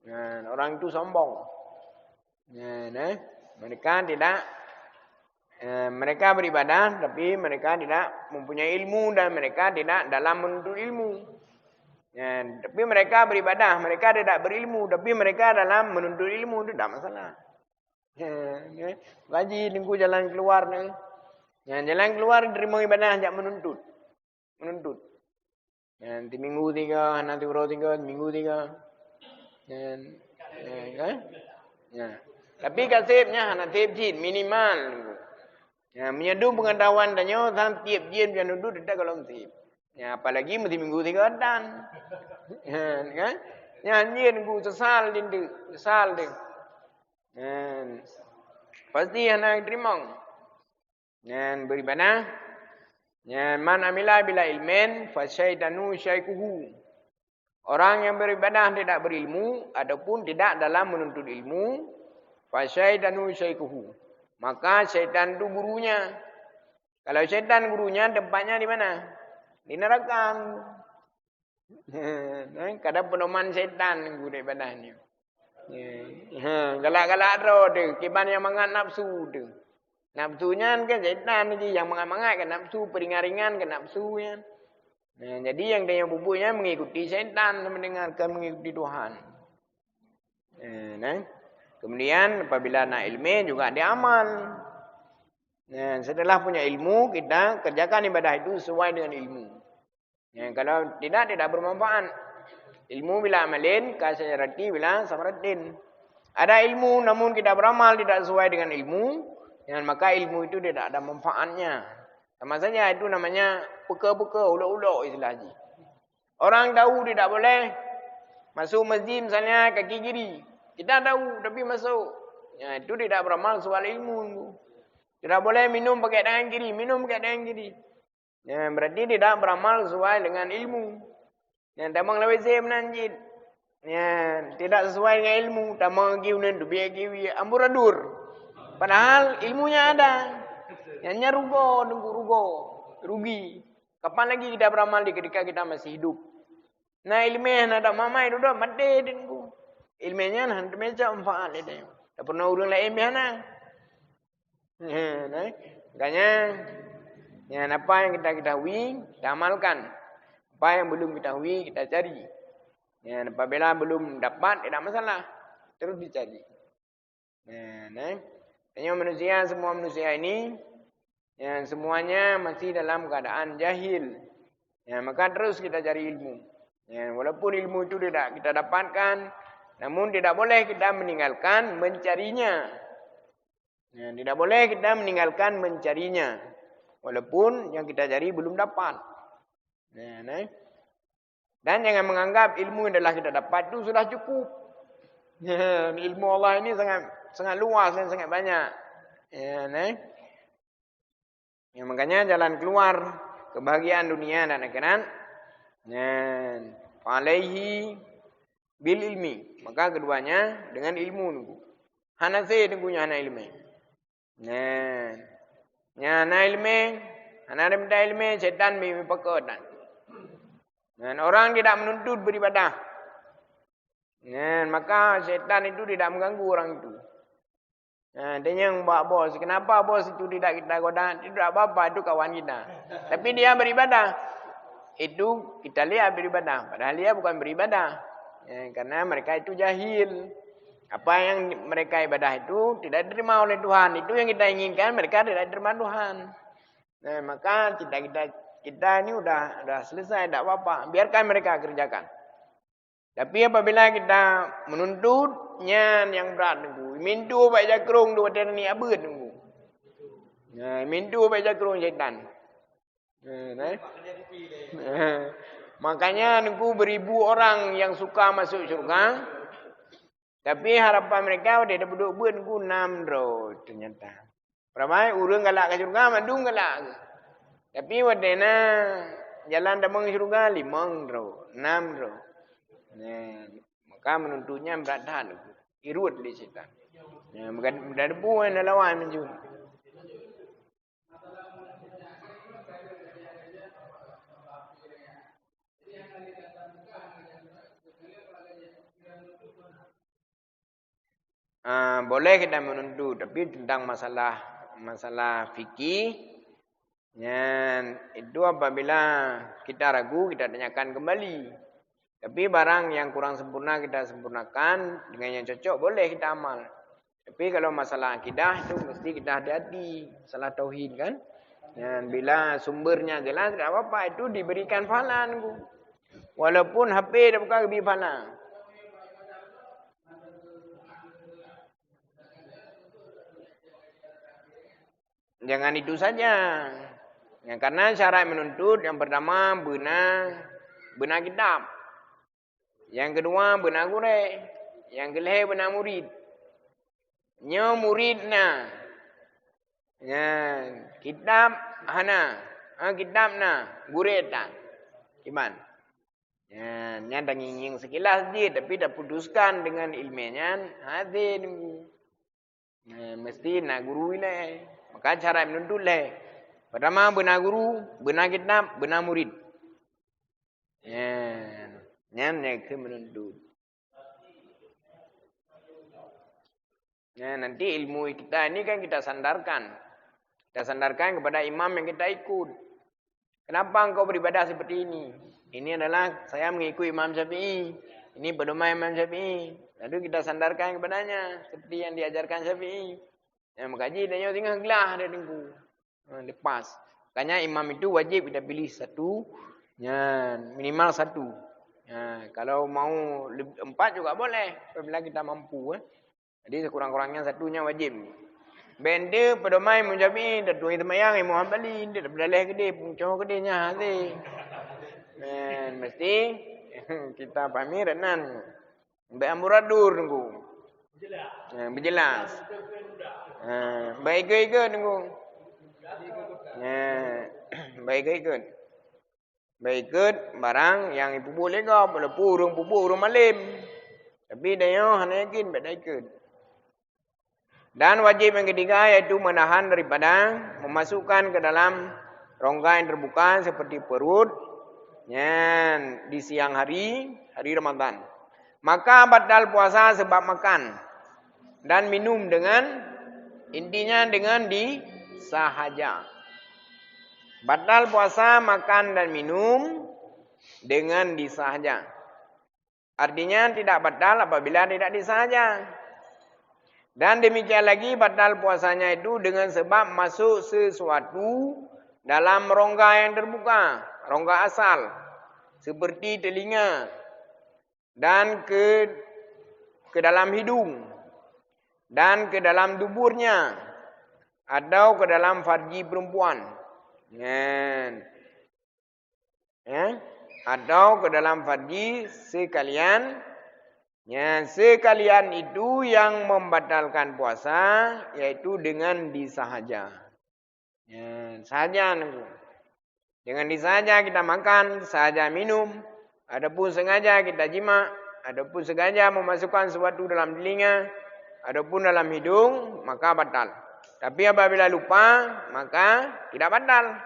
Ya, orang itu sombong. Ya, mereka tidak mereka beribadah tapi mereka tidak mempunyai ilmu dan mereka tidak dalam menuntut ilmu. Ya, tapi mereka beribadah, mereka tidak berilmu tapi mereka dalam menuntut ilmu, itu tidak masalah. Ya, gaji nunggu jalan keluar nih. Ya, jalan keluar terima ibadah jak menuntut. Ya, nanti minggu 3, nanti euro 3, minggu 3. Ya. Tapi kasibnya hana tip minimal. Ya, menyedu pengetahuan tanya sam tiap jin yang duduk tidak kalau tip. Ya, apalagi mesti minggu 3 dan. Kan? Ya, jin ku sesal dia. Pasti hana terima. Dan beribadah. Ya, man amila bila ilmin fa syaitanu syaikuhu. Orang yang beribadah tidak berilmu ataupun tidak dalam menuntut ilmu, fa syaitanu syaikuhu. Maka syaitan itu gurunya. Kalau syaitan gurunya tempatnya di mana? Di neraka. Kadang pedoman syaitan guru ibadahnya. Galak-galak ro tu, kiban yang mangat nafsu tu. Nafsunya kan syaitan ni yang mangat-mangat kan nafsu, peringan-ringan kan nafsu ya. Nah, jadi yang dia bubuknya mengikuti syaitan, mendengarkan mengikuti Tuhan. Kemudian apabila nak ilmu juga diamal. Nah, setelah punya ilmu kita kerjakan ibadah itu sesuai dengan ilmu. Ya, kalau tidak bermanfaat. Ilmu bila amalin kasyarati bila samaratin. Ada ilmu namun kita beramal tidak sesuai dengan ilmu, ya, maka ilmu itu tidak ada manfaatnya. Sama saja itu namanya peka-peka, ulok-ulok istilahnya. Orang tahu tidak boleh masuk masjid misalnya kaki kiri. Kita tahu tapi masuk. Ya, itu tidak beramal soal ilmu. Tidak boleh minum pakai tangan kiri, minum pakai tangan kiri. Ya, berarti tidak beramal sesuai dengan ilmu. Ya, tamang lawe zem nanjid. Ya, tidak sesuai dengan ilmu. Tamang giunan dubi giwi amburadur. Padahal ilmunya ada. Hanya rugi. Kapan lagi kita beramal ketika kita masih hidup? Nah, ilmunya ada mamai itu dah mati dengku. Ilmunya nanti macam manfaat itu. Tak pernah urang lain biana. Makanya ya, apa yang kita ketahui, kita amalkan. Apa yang belum ketahui, kita cari. Ya, apabila belum dapat, tidak masalah. Terus dicari. Hanya semua manusia ini, ya, semuanya masih dalam keadaan jahil. Ya, maka terus kita cari ilmu. Ya, walaupun ilmu itu tidak kita dapatkan, namun tidak boleh kita meninggalkan mencarinya. Ya, tidak boleh kita meninggalkan mencarinya. Walaupun yang kita cari belum dapat. Ya, dan jangan menganggap ilmu yang telah kita dapat itu sudah cukup. Ya, ilmu Allah ini sangat luas dan sangat banyak. Ya, makanya jalan keluar kebahagiaan dunia dan akhirat Alaihi bil ilmi. Maka keduanya dengan ilmu nunggu. Hana se nunggunya hana ilmu. Hana ilmu, hana remda ilmu setan mi pakotan. Orang tidak menuntut beribadah. Maka setan itu tidak mengganggu orang itu. Dia yang buat bos. Kenapa bos itu tidak kita goda? Tidak apa-apa, itu kawan kita. Tapi dia beribadah. Itu kita lihat beribadah. Padahal dia bukan beribadah. Karena mereka itu jahil. Apa yang mereka ibadah itu tidak diterima oleh Tuhan. Itu yang kita inginkan, mereka tidak diterima Tuhan. Maka kita ini udah selesai, tidak apa-apa. Biarkan mereka kerjakan. Tapi apabila kita menuntutnya yang berat nunggu. Mintu baik jakrung dua ni abad nunggu. Mintu baik jakrung syaitan. Makanya nunggu beribu orang yang suka masuk syurga. Tapi harapan mereka udah duduk nunggu 6 ro ternyata. Ramai urang galak ke syurga, mandung galak. Tapi wadena jalan damang syurga 5 ro, 6 ro. Maka menuntutnya berat tahan. Irut li syaitan. Bukan debu yang lawan menjun. Boleh kita menuntut, tapi tentang masalah fikih, itu apabila kita ragu kita tanyakan kembali. Tapi barang yang kurang sempurna kita sempurnakan, dengan yang cocok boleh kita amal. Tapi kalau masalah akidah itu mesti kita hati-hati, masalah tauhid kan. Bila sumbernya jelas tidak apa-apa, itu diberikan pahala. Walaupun HP dah bukan lebih pahala. Jangan itu saja. Karena syarat menuntut yang pertama benar kitab. Yang kedua benar guru. Yang kelih benar murid. Nya muridna. Kitab hana. Kitabna gureta. Iman. Nya dah nginging sekilas je tapi dah putuskan dengan ilmunya hati mesti nak guru ile. Maka cara menuntut le. Pertama benar guru, benar kitab, benar murid. Yang menuntut. Nanti ilmu kita ini kan kita sandarkan. Kita sandarkan kepada imam yang kita ikut. Kenapa engkau beribadah seperti ini? Ini adalah saya mengikuti Imam Syafi'i. Ini pedoman Imam Syafi'i. Lalu kita sandarkan kepadanya seperti yang diajarkan Syafi'i. Yang mengkaji dia tinggal gelah dia tunggu. Lepas. Makanya imam itu wajib kita pilih satu. Minimal satu. Kalau mau 4 juga boleh. Apabila kita mampu. Jadi sekurang-kurangnya satunya wajib. Benda pedomai Mujabi. Datuk itu mayang. Imam Hanbali. Dia dah berdalih gede. Puncoh gedenya. Mesti. Kita pahami renan. Beramuradur tunggu. Berjelas. Baik ke tunggu. Baik ikut. Baik ikut barang yang ibu boleh kau boleh purung malim. Tapi dia hanya yakin beda ikut. Dan wajib yang ketiga yaitu menahan daripada memasukkan ke dalam rongga yang terbuka seperti perut di siang hari Ramadan. Maka batal puasa sebab makan dan minum intinya dengan disahaja. Batal puasa, makan dan minum dengan disahaja. Artinya tidak batal apabila tidak disahaja. Dan demikian lagi batal puasanya itu dengan sebab masuk sesuatu dalam rongga yang terbuka, rongga asal, seperti telinga dan ke dalam hidung dan ke dalam duburnya atau ke dalam farji perempuan. Atau ke dalam farji sekalian. Sekalian itu yang membatalkan puasa yaitu dengan disahaja. Sahaja. Dengan disaja kita makan, saja minum, adapun sengaja kita jima, adapun sengaja memasukkan sesuatu dalam telinga, adapun dalam hidung, maka batal. Tapi apabila lupa, maka tidak batal.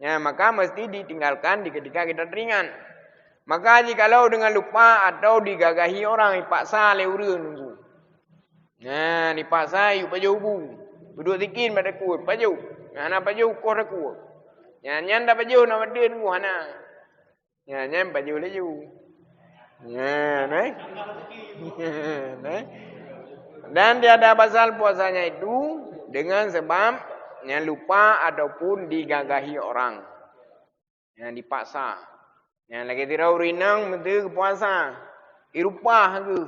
Ya, maka mesti ditinggalkan di ketika kita teringat. Maka jikalau dengan lupa atau digagahi orang, dipaksa oleh urun nunggu. Nah, dipaksa yuk paju ubu. Duduk tikin pada kuat paju. Ana paju kau raku. Nyan dah paju nak berdin ku ana. Nyan paju laju. Nah. Dan tiada pasal puasanya itu dengan sebab yang lupa ataupun digagahi orang. Yang dipaksa. Yang lagi tirau rinang mesti puasa. Irupah ke.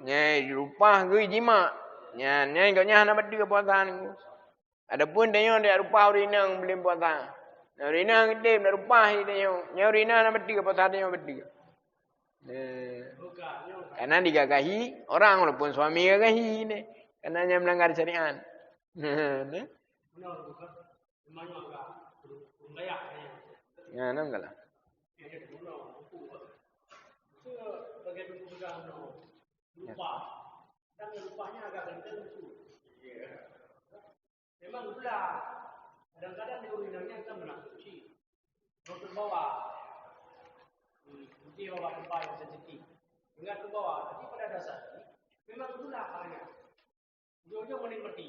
Nya irupah ke jima. Nya kau nak berdin ke puasa ni. Adapun dia rupah rinang belum puasa. Nah rinang dia rupah dia. Nya rinang nak berdin ke puasa dia berdin. Karena digagahi orang walaupun suami gagahi ni. Karena dia melanggar syariat. Ya, nampak lah. Lupa. Dan lupanya agak kencang itu. Memang gula. Kadang-kadang di urinanya kita menakutkan. Kalau terbawa. Mungkin bawa tempat yang sensitif. Ingat terbawa. Tapi pada dasarnya. Memang gula kalanya. Ujung-ujung menikmati.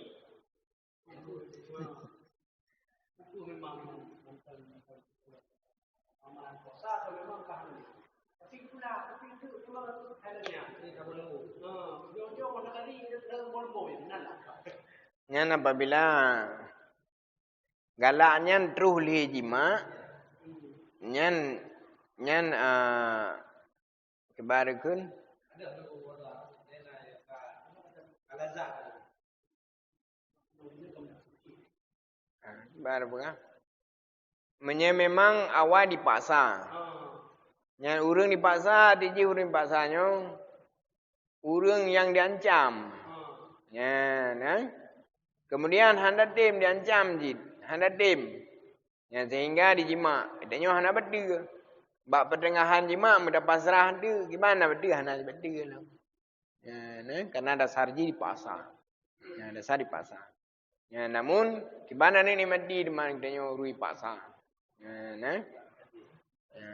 Itu memang amalan puasa atau memang kahwin. Tapi itulah, tapi itu memang halnya. Ini tak boleh. Ujung-ujung mana kali dalam bolbo ini benar. Nyan apabila galaknya terus li jima, nyan kebarakun. Baru bukan? Memang awal dipaksa. Yang urang dipaksa, tiji urang dipaksanya. Urang yang diancam. Ya, nah. Kemudian hendak tim diancam jid. Hendak tim. Ya, sehingga dijima. Katanya hendak berdua. Bak pertengahan jima mendapat serah dia. Gimana berdua? Hendak berdua lah. Ya, nah. Karena dasar jid dipaksa. Ya, dasar dipaksa. Ya, namun gimana ni mati dengan katanya urui paksa. Ya, nah. Ya.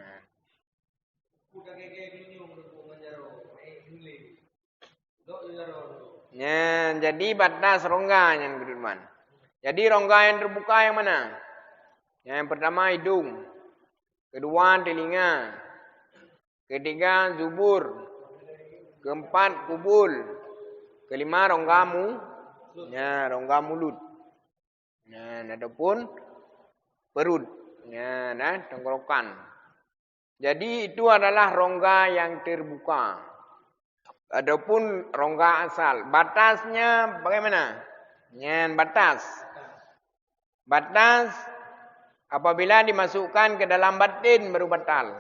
Ya, jadi batas rongga yang kedua. Jadi rongga yang terbuka yang mana? Yang pertama hidung, kedua telinga, ketiga zubur, keempat kubul, kelima rongga rongga mulut. Ya, adapun perut. Ya, nah, tenggorokan. Jadi itu adalah rongga yang terbuka. Adapun rongga asal, batasnya bagaimana? Ya, batas. Batas apabila dimasukkan ke dalam batin baru batal.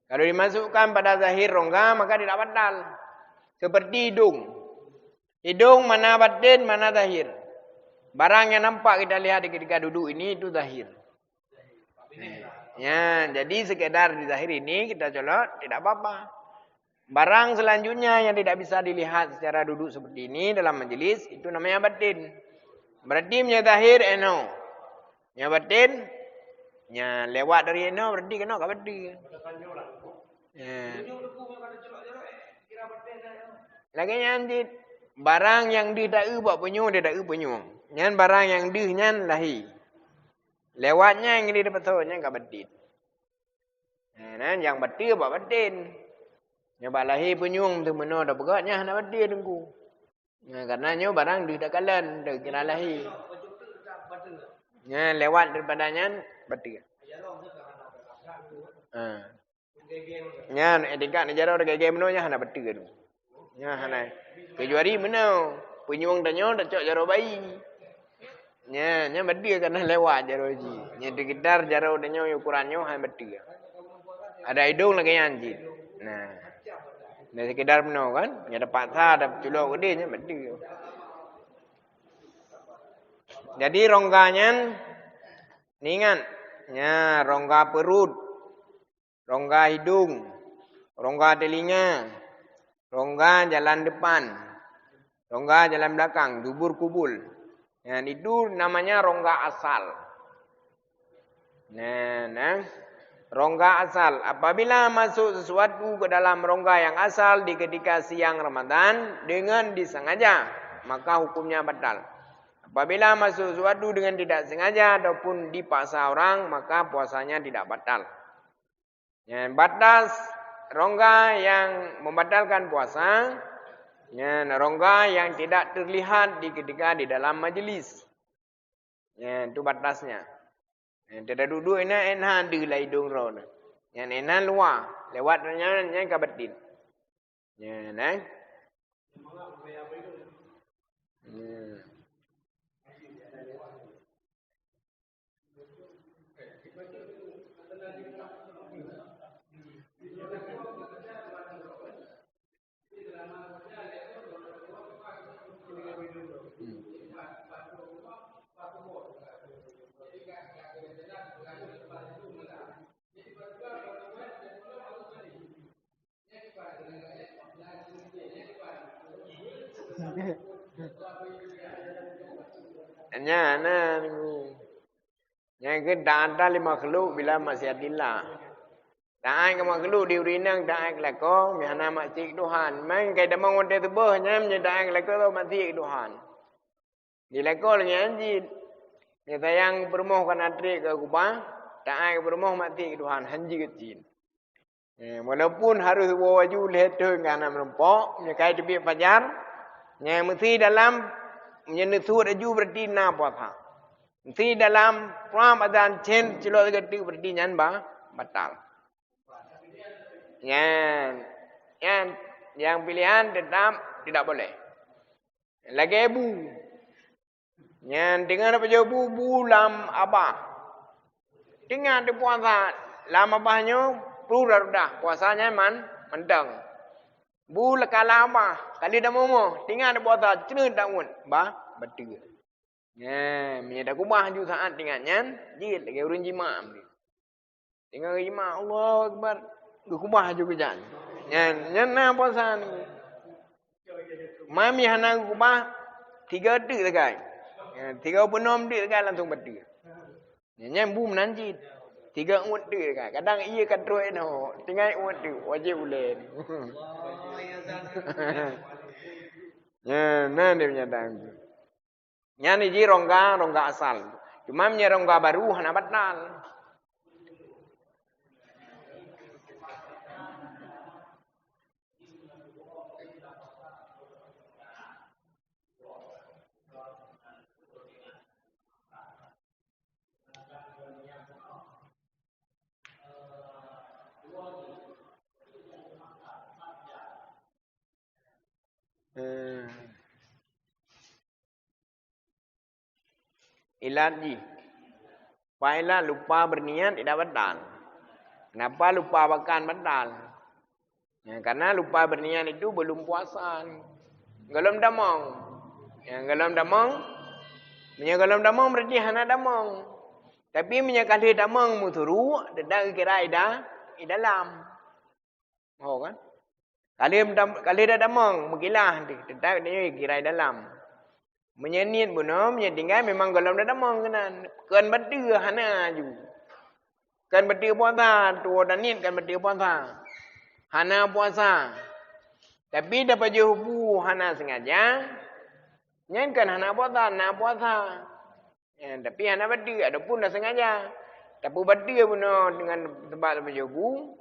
Kalau dimasukkan pada zahir rongga maka tidak batal. Seperti hidung. Hidung mana batin, mana zahir. Barang yang nampak kita lihat ketika duduk ini itu zahir. Ya, jadi sekedar di zahir ini kita colok tidak apa-apa. Barang selanjutnya yang tidak bisa dilihat secara duduk seperti ini dalam majelis itu namanya batin. Berarti punya zahir eno. Nya batin nya lewat dari eno berarti kena ka batin. Ya. Lagi nyanjit barang yang di tak buat penyu dia tak penyu. Nyan barang yang di nyan lahi. Lewatnya yang di dapat tahunya ka batin. Nah, yang batin buat batin. Nya bak lahi penyung tu meno dah begatnya nak batin tunggu. Nah, karena nyo barang di tak kalan dah kena lahi. Nya lewat daripadanya batin. Nya etika ni jaro gege meno nya nak batin tu. Nya hanai. Kejuari meno penyung danyo dak cok jaro bayi. Nya batin karena lewat jaro ji. Nya sekedar jaro danyo ukurannya han batin. Ada hidung lagi anjing. Nah. Nah sekedar meno kan, nya dapat sah ada culok gede nya batin. Jadi rongganya ni ingat Ya, rongga perut, rongga hidung, rongga telinga, rongga jalan depan, rongga jalan belakang, dubur kubul. Ya, itu namanya rongga asal. Nah, rongga asal. Apabila masuk sesuatu ke dalam rongga yang asal di ketika siang Ramadan dengan disengaja, maka hukumnya batal. Apabila masuk sesuatu dengan tidak sengaja ataupun dipaksa orang, maka puasanya tidak batal. Ya, batas rongga yang membatalkan puasa, ya, rongga yang tidak terlihat ketika di dalam majlis. Ya, itu batasnya. Ya, tidak duduk enak di hidung roh. Yang enak luar, lewat nya kabatin. Ya, nah. Yang kita ada lima makhluk bila maksiatillah. Taat ke makhluk di urinang taat ke lako, mihana maksiat Tuhan. Main kaya damang wante tubuh nya taat ke lako tu maksiat Tuhan. Di lako lah anjit. Ni tayang permoh kan atrik ke kubah, taat ke permoh maksiat Tuhan, hanji kecil. Walaupun harus waju leher ngana merempok, nya kaya tepi fajar, nya mesti dalam nya nesut aju berarti na puasa. Mesti dalam pram adan chen celok gede berarti nyan batal. Yang pilihan tetap tidak boleh. Lagi ibu. Yang dengar apa jauh bu lam abah. Dengar di puasa lam abahnya dah puasanya mentang. Bu lekala abah kali dah momo tinggal di puasa cenut tahun betul. Ya, menyedak kubah juga saat tinggalnya, jil lagi urun jima. Tinggal jima Allah Akbar. Kubah juga jangan. Ya, na puasa ni. Mami hana kubah 3 detik dekat. Ya, 36 detik dekat langsung betul. Ya, bu menanjit. 3 detik dekat. Kadang iya katroi no. Tinggal detik wajib boleh. Ya, na dia menyadang. Nya ni ji rongga asal. Cuma nya rongga baru hana batal. Ilat ji. Pailah lupa berniat tidak batal. Kenapa lupa makan batal? Ya, karena lupa berniat itu belum puasa. Galom damang. Yang galom damang. Galom damang berarti hana damang. Tapi kali damang muturu, tidak kira ida dalam. Oh kan? Kali dah damang, mengilah. Tidak dia kira dalam. Menyanyian bunuh, tinggal memang galom dah damang kenan. Kan betul hana ju. Kan betul puasa, tu dan niat kan betul puasa. Hana puasa. Tapi dapat juhu hana sengaja. Nyan kan hana puasa, Ya, tapi hana betul, adapun dah sengaja. Tapi betul bunuh dengan tempat dapat juhu.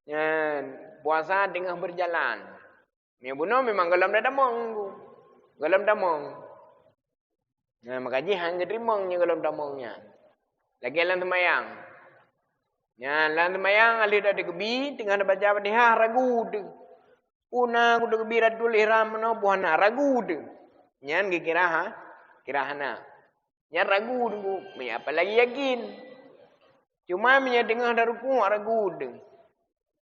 Ya, puasa tengah berjalan. Ni bunuh memang galom dah damang. Galom damang. Nah, makanya hang kerimangnya galom damangnya. Lagi dalam sembahyang. Ya, dalam sembahyang alih dah kebi tengah baca Fatihah ragu tu. Una aku dah kebi radul ihram no puana ragu tu. Nyan kira hana. Nyan ragu tu. Apa lagi yakin. Cuma punya tengah dah ruku ragu tu.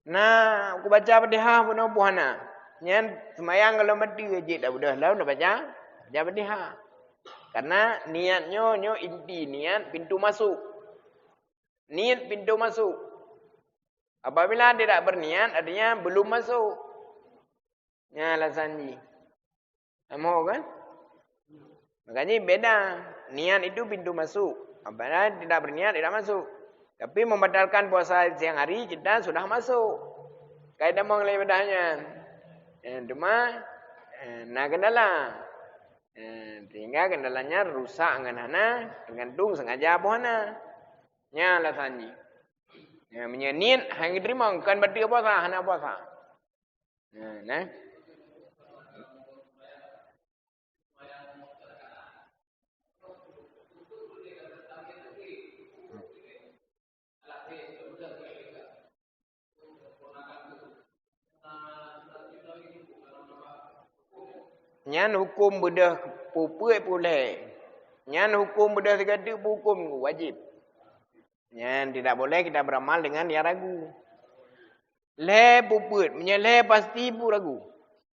Nah, aku baca Fatihah pun puana. Nyan sembahyang kalau mati je dah sudah lah dah baca Fatihah. Karena niatnya inti niat pintu masuk. Niat pintu masuk. Apabila tidak berniat, artinya belum masuk. Ya, alasannya. Mau kan? Makanya beda. Niat itu pintu masuk. Apabila tidak berniat, tidak masuk. Tapi membatalkan puasa siang hari, kita sudah masuk. Kaidah mengenai bedanya. Cuma, nah kendala. Sehingga kendalanya rusak nganana, tergantung sengaja buahana. Ya, alasannya. Ya, menyanyian hang diterima kan berarti puasa, hana puasa. Nah. Nyan hukum bedah pupuk boleh. Nyan hukum bedah segala hukum wajib. Nyan tidak boleh kita beramal dengan dia ragu. Le puput, menyele pasti pu ragu.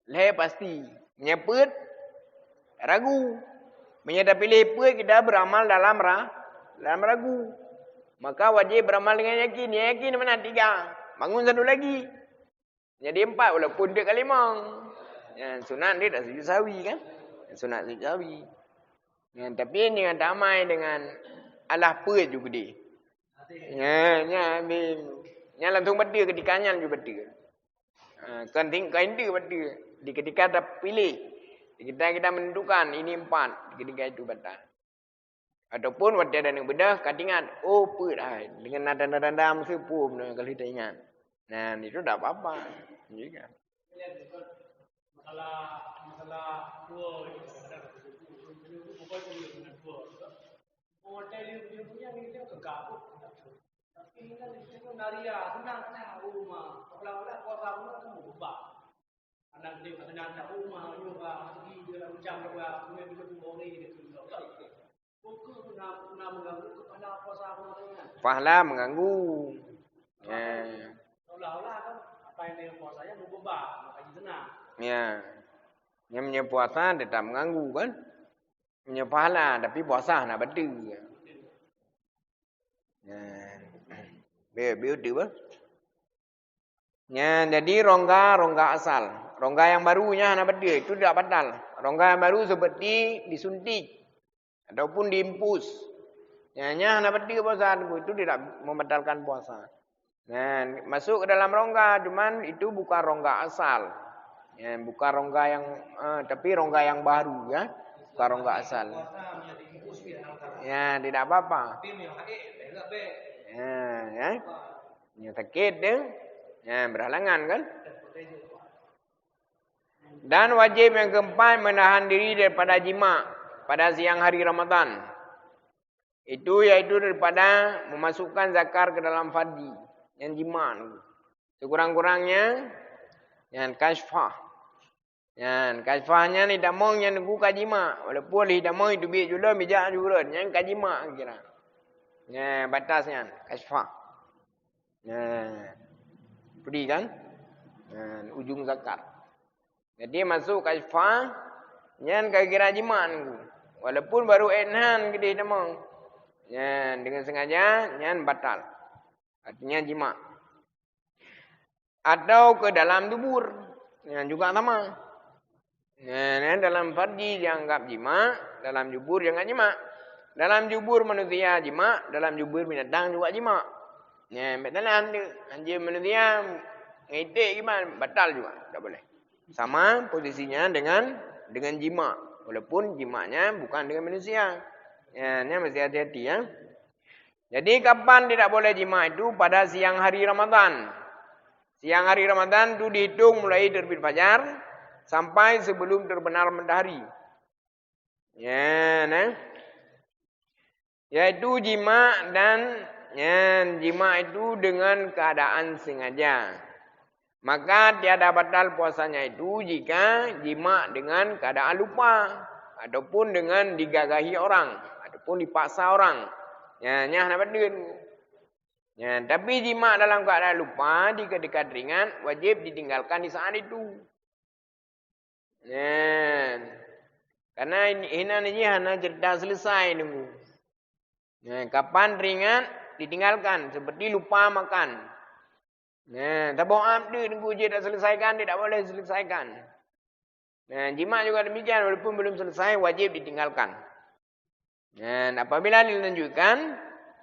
Le pasti, menyeput ragu. Menyata pilih put kita beramal dalam ragu. Maka wajib beramal dengan yakin. Yakin mana 3. Bangun satu lagi. Jadi 4 walaupun dia kali limang. Ya, sunat dia tak sujud sawi kan? Sunat sujud sawi. Ya, tapi dengan damai dengan Allah put juga dia. Nya langsung berdua ketikanya juga berdua. Kan itu berdua. Di ketika kita pilih, di kita menentukan ini 4, di ketika itu batal. Ataupun waktu ada yang bedah, kata ingat, oh put dengan nada-nada mesti pun kalau kita ingat. Nah itu tak apa-apa. Juga. Masalah dua hotel dia punya dia kegabut. Tapi kan itu naria tenang tahu mah. Kalau kuasa pun kan berubah. Anak dia tenang tahu mah juga pergi dia macam juga punya hidup boleh gitu. Buku nak mengganggu kepada kuasa pun kan. Pahala mengganggu. Ya. Seolah-olah kan apa yang dia kuasanya berubah, makanya tenang. Ya. Yang punya puasa tetap mengganggu kan? Punya pahala tapi puasa nak betul. Biar tu bah. Ya, jadi rongga asal. Rongga yang barunya nak betul itu tidak batal. Rongga yang baru seperti disuntik ataupun diimpus. Ya, nak betul puasa itu tidak membatalkan puasa. Nah, masuk ke dalam rongga cuman itu bukan rongga asal. Ya, bukan rongga yang tapi rongga yang baru ya. Bukan rongga asal. Ya, tidak apa-apa. Ya. Yang sakit dia. Ya, berhalangan kan? Dan wajib yang keempat menahan diri daripada jima pada siang hari Ramadan. Itu yaitu daripada memasukkan zakar ke dalam fardi. Yang jima. Sekurang-kurangnya yang kasfah. Yang kasfahnya ni tak mau yang nunggu kajima. Walaupun li tak mau itu biar juga bijak juga. Yang kajima kira. Ya, batasnya kasfah. Ya. Beri kan? Ujung zakar. Jadi masuk kasfah. Yang kira jima nunggu. Walaupun baru enhan kita tak mau. Ya, dengan sengaja yang batal. Artinya jima. Atau ke dalam dubur. Yang juga sama. Ya, dalam farji dianggap jima, dalam jubur dianggap jima. Dalam jubur manusia jima, dalam jubur binatang juga jima. Ya, betalan tu. Anjir manusia ngitik gimana? Batal juga, tak boleh. Sama posisinya dengan jima. Walaupun jimanya bukan dengan manusia. Ya, ini mesti hati-hati ya. Jadi kapan tidak boleh jima itu? Pada siang hari Ramadan. Siang hari Ramadan itu dihitung mulai terbit fajar sampai sebelum terbenam matahari. Ya, nah. Yaitu jima dan jima itu dengan keadaan sengaja. Maka tiada batal puasanya itu jika jima dengan keadaan lupa ataupun dengan digagahi orang ataupun dipaksa orang. Ya, nyah nak betul. Ya, tapi jima dalam keadaan lupa di ketika ringan wajib ditinggalkan di saat itu. Ya. Karena ini hanya cerita selesai nunggu. Ya, kapan ringan ditinggalkan. Seperti lupa makan. Nah, tabu'ab dia nunggu je tak selesaikan, dia tak boleh selesaikan. Nah, jima juga demikian, walaupun belum selesai, wajib ditinggalkan. Dan apabila dilanjutkan,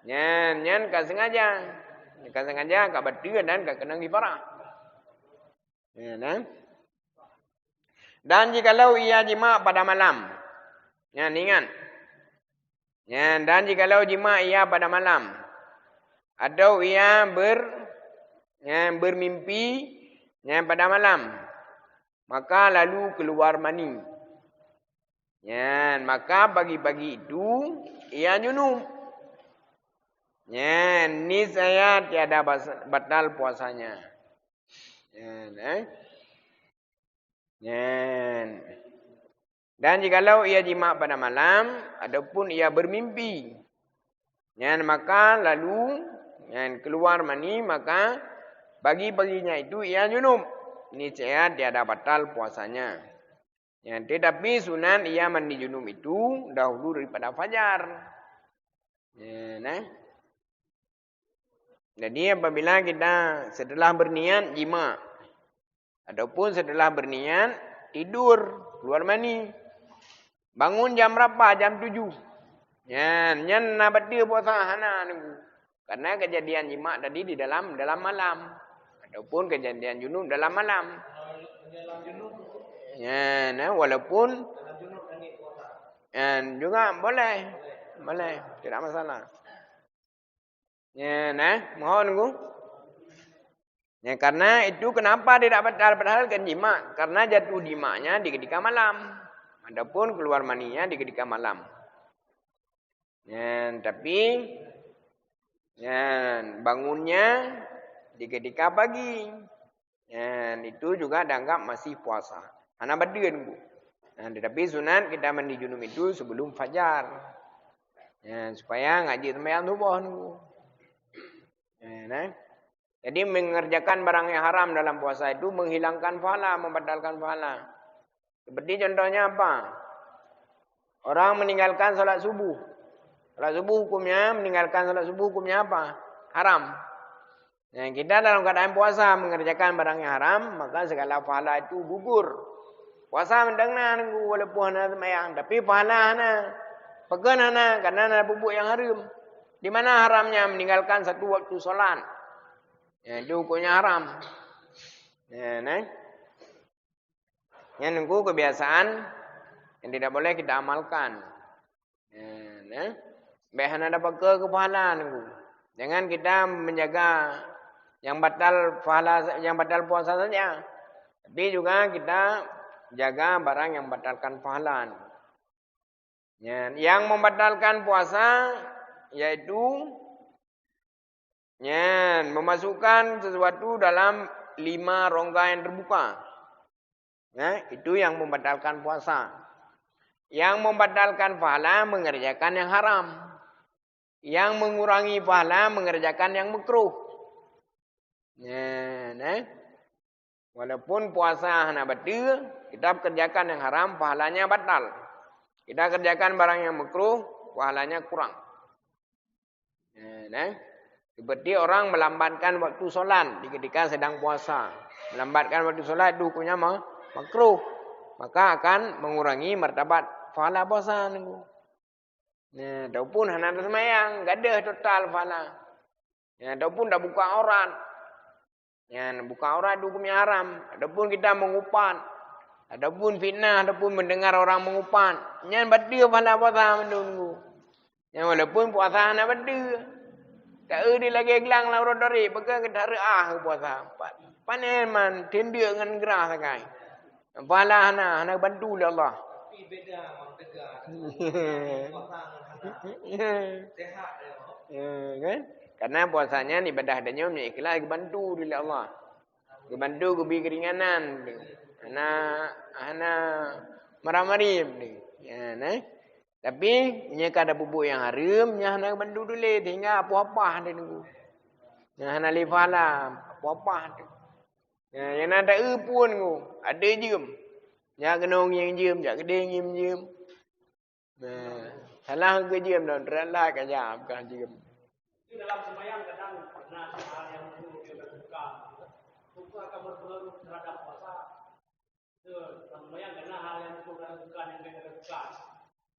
nyan kau sengaja. Kau sengaja, kau bertiga dan kau kena kifarah. Dan jikalau ia jima pada malam. Ingat. Dan jikalau jima ia pada malam. Atau ia bermimpi pada malam. Maka lalu keluar mani. Maka pagi-pagi itu ia junub. Ni saya tiada batal puasanya. Dan jikalau ia jima pada malam ataupun ia bermimpi, maka lalu keluar mani, maka pagi-paginya itu ia junub. Niscaya tiada batal puasanya. Tetapi sunan ia mandi junub itu dahulu daripada fajar. Jadi apabila kita setelah berniat jima ataupun setelah berniat tidur keluar mani, bangun jam berapa? Jam 7. Nyan nak batal puasa hana nunggu. Karena kejadian jima tadi di dalam malam ataupun kejadian junub dalam malam. Walaupun juga boleh, tidak masalah. Mohon nunggu. Karena itu kenapa tidak batal padahal kan jima? Karena jatuh jimanya di ketika malam, adapun keluar maninya di ketika malam. Tapi bangunnya di ketika pagi. Itu juga dianggap masih puasa. Hana badai nunggu. Tetapi sunat kita mandi junub itu sebelum fajar. Supaya ngaji sembahyang subuh nunggu. Jadi mengerjakan barang yang haram dalam puasa itu menghilangkan pahala, membatalkan pahala. Seperti contohnya apa? Orang meninggalkan salat subuh. Salat subuh hukumnya, meninggalkan salat subuh hukumnya apa? Haram. Kita dalam keadaan puasa mengerjakan barang yang haram, maka segala pahala itu gugur. Puasa mendengar walaupun hana sembahyang, tapi pahala hana. Pegan hana karena hana bubuk yang haram. Di mana haramnya meninggalkan satu waktu solat? Itu hukumnya haram. Yang nunggu kebiasaan yang tidak boleh kita amalkan. Baik hana dapat kepahala nunggu. Jangan kita menjaga yang batal pahala, yang batal puasa saja. Tapi juga kita jaga barang yang membatalkan pahala. Yang membatalkan puasa yaitu memasukkan sesuatu dalam 5 rongga yang terbuka. Itu yang membatalkan puasa. Yang membatalkan pahala mengerjakan yang haram. Yang mengurangi pahala mengerjakan yang makruh. Walaupun puasa hana batal, kita kerjakan yang haram, pahalanya batal. Kita kerjakan barang yang makruh, pahalanya kurang. Seperti orang melambatkan waktu solat di ketika sedang puasa. Melambatkan waktu solat itu hukumnya makruh. Maka akan mengurangi martabat pahala puasa. Ataupun hana sembahyang, enggak ada total pahala. Ataupun dah buka aurat. Buka aurat itu hukumnya haram. Ataupun kita mengupat. Ataupun fitnah, ataupun mendengar orang mengupat. Yang batal pahala puasa menunggu. Walaupun puasa hana batal. Tak ada lagi gelang lah orang dari. Pegang ketara puasa. Panen man. Tindia dengan gerah sakai. Pahala hana bantu oleh Allah. Tapi beda mang tegar. Puasa sehat dia. Kan? Karena puasanya ibadah adanya ikhlas bantu oleh Allah. Bantu kubi keringanan. Hana marah-marih. Tapi nyaka ada bubuk yang haram, nya hana bantu dulu hingga apa-apa dia nunggu. Nya hana lifala apa-apa tu. Yang ada pun ngu, ada jam. Nya kena yang jam, jak gede jam. Salah ke jam dah, terlah ke jam kan jam. Itu dalam sembahyang kadang pernah hal yang dia lakukan. Itu akan berpengaruh terhadap puasa. Itu dalam sembahyang karena hal yang dia lakukan yang dia lakukan.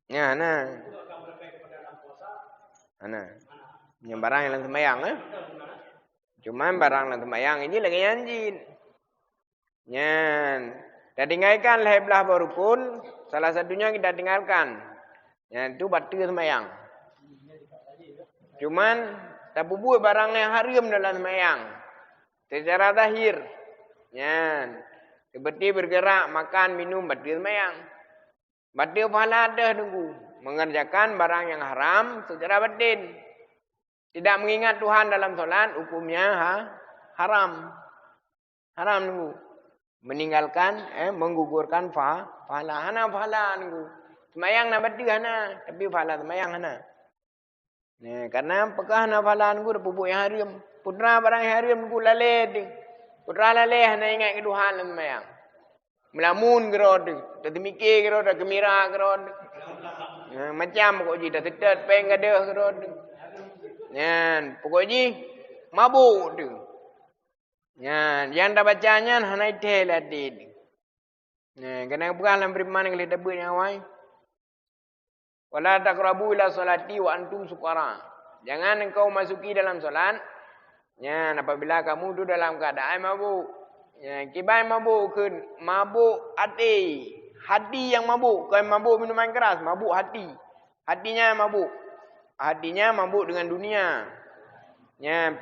Ya, nah. Itu akan berefek kepada dalam puasa. Nah. Yang barang yang sembahyang Cuman barang yang sembahyang ini lagi anjin. Nyan. Kita tinggalkan belah berukun, salah satunya kita tinggalkan. Yang itu batal sembahyang. Cuman tak buat barang yang haram dalam sembahyang. Secara zahir. Nyan. Seperti bergerak, makan, minum, batal sembahyang. Batal pahala ada tunggu. Mengerjakan barang yang haram secara batin. Tidak mengingat Tuhan dalam solat, hukumnya haram. Haram tunggu. Meninggalkan, menggugurkan pahala. Hana pahala tunggu. Semayang nak batal hana. Tapi pahala semayang hana. Karena apakah hana pahala tunggu, pupuk yang haram. Putra barang yang haram tunggu lalai. Putra lalai hana ingat ke Tuhan dalam semayang. Melamun kerod, tak termikir kerod, tak gembira kerod. Macam pokoknya dah setet peng ada kerod. Pokoknya mabuk tu. Yang dah bacanya hana itel hati. Kena bukan dalam firman yang kita buat yang awal. Wala taqrabu ila salati wa antum sukara. Jangan engkau masuki dalam solat. Apabila kamu tu dalam keadaan mabuk. Kibai mabuk ke mabuk hati. Hati yang mabuk. Bukan mabuk minuman keras. Mabuk hati. Hatinya mabuk. Hatinya mabuk dengan dunia.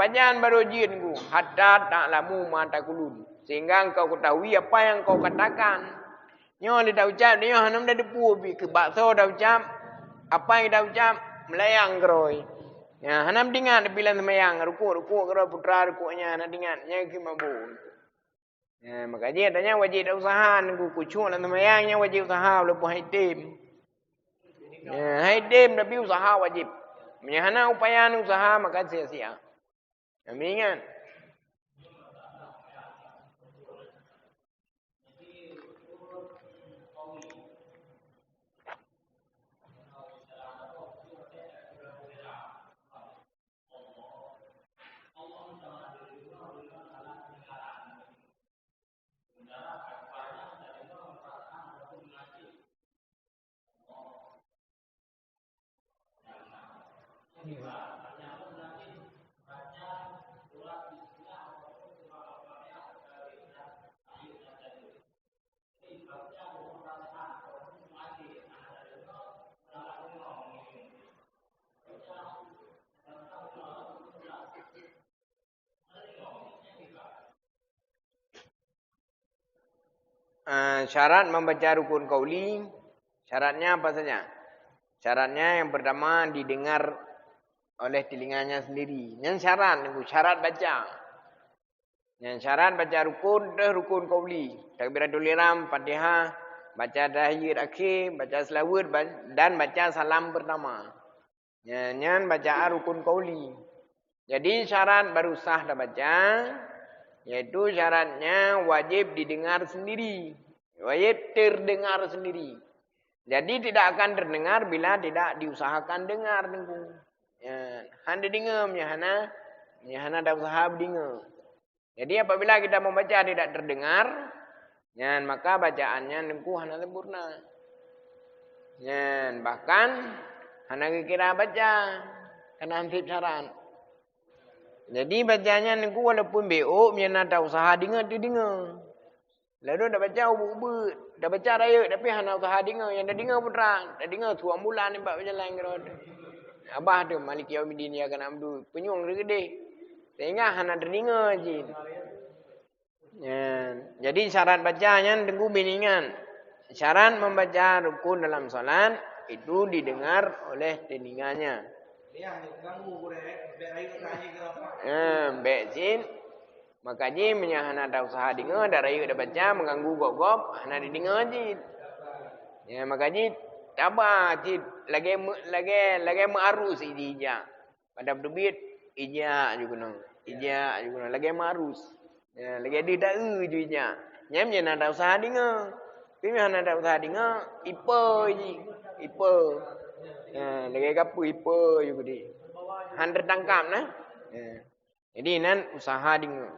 Panjang baru jin ku. Hatta ta'lamu ma taqulun. Sehingga engkau ketahui apa yang kau katakan. Nyo dia dah ucap. Nyo hanam dah depu. Ke bakso dah ucap. Apa yang dah ucap. Melayang keroi. Hanam dengar bila semayang. Rukuk keroi putra rukuknya. Hanam dengar. Yang ke mabuk. Makanya tanya wajib dah usaha. Kucuk dalam semayangnya wajib usaha. Walaupun haitim. Haitim tapi usaha wajib. Menyahana upaya usaha maka sia-sia. Amin ingat. Syarat membaca rukun qauli, syaratnya apa saja? Syaratnya yang pertama didengar oleh telinganya sendiri. Yang syarat baca. Yang syarat baca rukun qauli. Takbiratul ihram, Fatihah, baca tahiyat akhir, baca selawat dan baca salam pertama. Yang bacaan rukun qauli. Jadi syarat baru sah dah baca. Yaitu syaratnya wajib didengar sendiri. Wajib terdengar sendiri. Jadi tidak akan terdengar bila tidak diusahakan dengar. Hana dengar, hana dah usaha dengar. Jadi apabila kita membaca tidak terdengar, maka bacaannya hana sempurna. Bahkan hana kira baca, karena hansip syarat. Jadi bacanya walaupun beok, menyana dah usaha dengar, dia dengar. Lalu dah baca ubud-ubud. Dah baca raya tapi hana usaha dengar. Yang dah dengar putra. Dah dengar suam bulan ni buat berjalan kerod. Abah tu Maliki Yaumiddin ya kan Abdul. Penyung dia gede. Sehingga hana terdengar je. Jadi syarat bacanya tunggu biningan. Syarat membaca rukun dalam solat itu didengar oleh telinganya. Yang ganggu boleh. Baik air tanya ke apa? Baik sin. Makanya menyahana dah usaha dengar, dah raya dah baca, mengganggu gop-gop, hana didengar je. Makanya tabah je, lagi ma'arus ijak. Pada berdebit, ijak juga no. Ijak juga no, lagi ma'arus. Lagi ada tak je ijak. Yang menyahana dah usaha dengar. Tapi menyahana dah usaha dengar, ipa je. Ipa. Lagi apa ipa juga dia. han tertangkap nah. Jadi nan usaha dengu.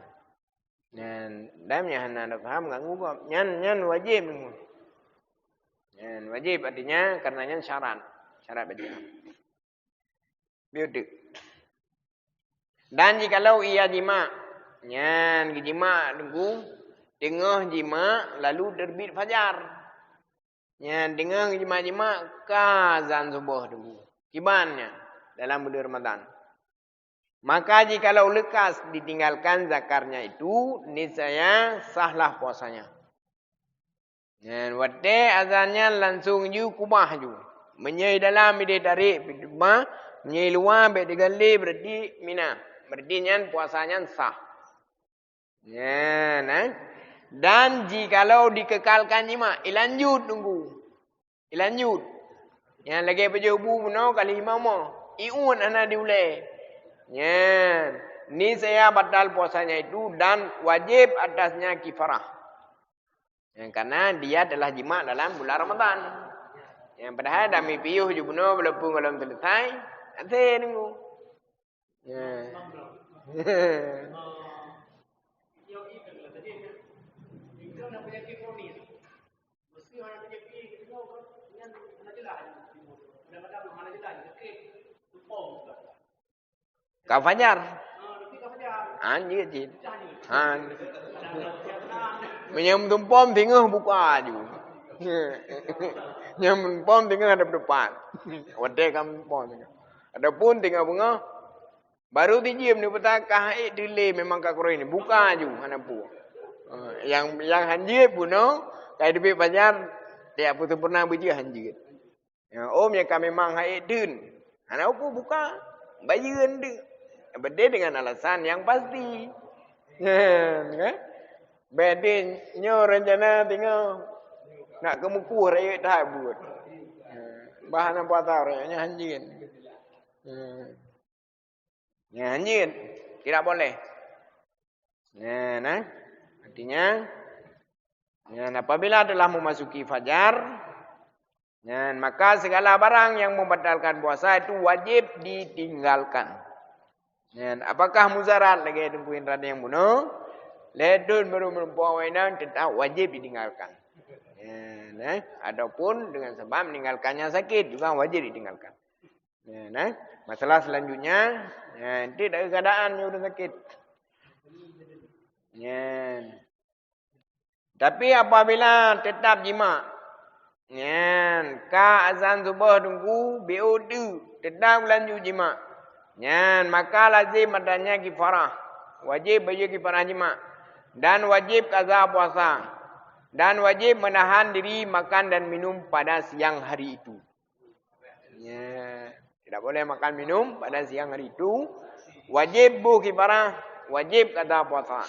Dan damnya han ada paham enggak ngubah. Nyan wajib dengu. Nyan wajib artinya karena nyan syarat berjihad. Biuduk. Dan jikalau ia jima, nyan jima dengu, tengah jima lalu terbit fajar. Nyan tengah jima ka azan subuh dengu. Kibannya dalam bulan Ramadan. Maka jikalau lekas ditinggalkan zakarnya itu, niscaya sahlah puasanya. Dan wate azannya langsung ju kubah ju. Menyai dalam ide tarik bidma, menyai luar bedegali berarti mina. Berarti nyan puasanya sah. Nah. Dan jikalau dikekalkan jima, ilanjut tunggu. Ilanjut. Yang lagi pejubu puno kali imam. Iun ana diulai. Ni saya batal puasanya itu dan wajib atasnya kifarah. Karena dia telah jima dalam bulan Ramadan. Yang padahal dami piyuh ju puno walaupun belum selesai, nanti nunggu. Yang itu lah tadi itu nak penyakit kronis. Mesti orang penyakit itu kan mana jelas. Kadang-kadang mana jelas sakit tumpong. Kau fajar. Tapi kau fajar. Anjir cik. Menyam tumpom tinggal buka ju. Nyam tumpom tinggal ada depan. Wade kam tumpom. Adapun tinggal bunga baru dijem ni petaka delay memang ka ini buka ju anak pu. Yang hanjir puno kai depi fajar tiap putu pernah beji hanjir. Om yang kami memang din. Anak pu buka bayeun deuk. Beda dengan alasan yang pasti. Beda nyo rencana tinggal nak ke muku raya tak buat. Bahan apa tahu raya hanjin. Hanjin tidak boleh. Nah, artinya apabila telah memasuki fajar, maka segala barang yang membatalkan puasa itu wajib ditinggalkan. Apakah muzarat lagi tungguin rada yang bunuh? Ledun baru mempunyai tetap wajib ditinggalkan. Adapun dengan sebab meninggalkannya sakit juga wajib ditinggalkan. Masalah selanjutnya, tidak keadaan yang sudah sakit. Tapi apabila tetap jima, ka azan subuh tunggu BO2 tetap lanjut jima. Maka lazim adanya kifarah. Wajib bagi kifarah jima. Dan wajib qaza puasa. Dan wajib menahan diri makan dan minum pada siang hari itu. Tidak boleh makan minum pada siang hari itu. Wajib bu kifarah. Wajib qaza puasa.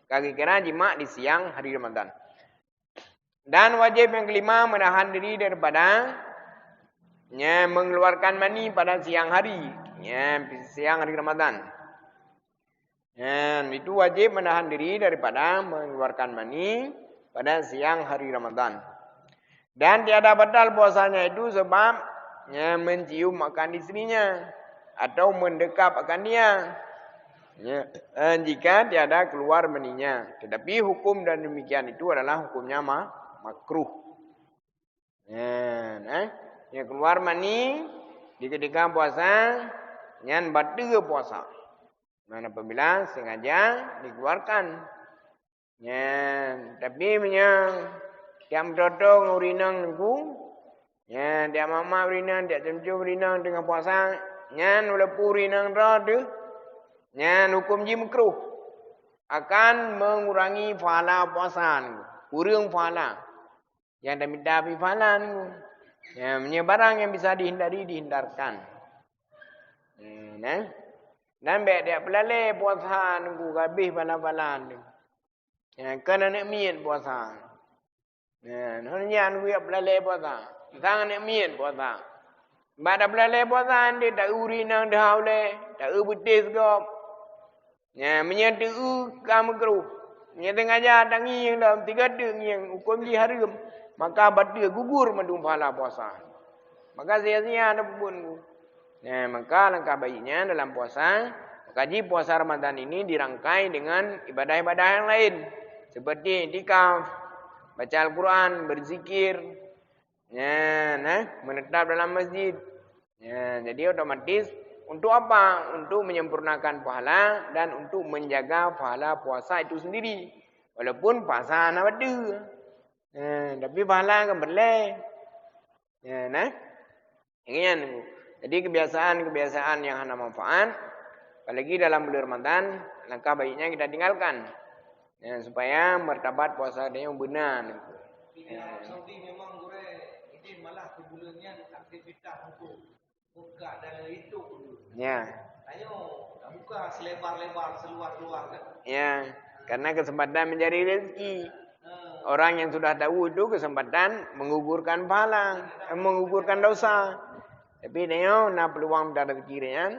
Kira-kira jima di siang hari Ramadan. Dan wajib yang kelima menahan diri daripada mengeluarkan mani pada siang hari. Siang hari Ramadan. Itu wajib menahan diri daripada mengeluarkan mani pada siang hari Ramadan. Dan tiada batal puasanya itu sebab mencium akan istrinya atau mendekap akan dia. Jika tiada keluar maninya. Tetapi hukum dan demikian itu adalah hukumnya makruh. Yang keluar mani di ketika puasa, nyan batal puasa. Mana apabila sengaja dikeluarkan. Tapi menyang tiap dodong urinang nunggu. Tiap mama urinang, tiap cemcu urinang dengan puasa. Nyan walaupun urinang rada. Nyan hukum ji makruh. Akan mengurangi pahala puasa. Kurang pahala. Yang dah minta api pahala nunggu. Barang yang bisa dihindari, dihindarkan. Dan baik dia pelalai puasa nunggu habis pahala-pahala. Kena nak miet puasa. Hanya nunggu pelalai puasa. Sang nak miet puasa. Pada pelalai puasa dia tak uri nang dah oleh, tak betis gop. Menyatu kamu keruh. Menyatu ngajar tangi yang dalam 3 deng yang hukum di haram. Maka batal gugur mendung pahala puasa. Maka sia-sia ada pun. Maka langkah baiknya dalam puasa, mengkaji puasa Ramadan ini dirangkai dengan ibadah-ibadah yang lain. Seperti iktikaf, baca Al-Quran, berzikir, menetap dalam masjid. Jadi otomatis untuk apa? Untuk menyempurnakan pahala dan untuk menjaga pahala puasa itu sendiri. Walaupun puasa nak ada. Tapi pahala kan boleh. Jadi kebiasaan-kebiasaan yang hana manfaat, apalagi dalam bulan Ramadan, langkah baiknya kita tinggalkan. Supaya martabat puasa dia yang benar. Di Arab Saudi memang ini malah kebulannya aktivitas untuk buka dan itu dulu. Ayo, dah buka selebar-lebar, seluar-luar kan. Karena kesempatan mencari rezeki. Orang yang sudah tahu itu kesempatan menggugurkan pahala, menggugurkan dosa. Tapi dia nak peluang mendapat rezeki dia,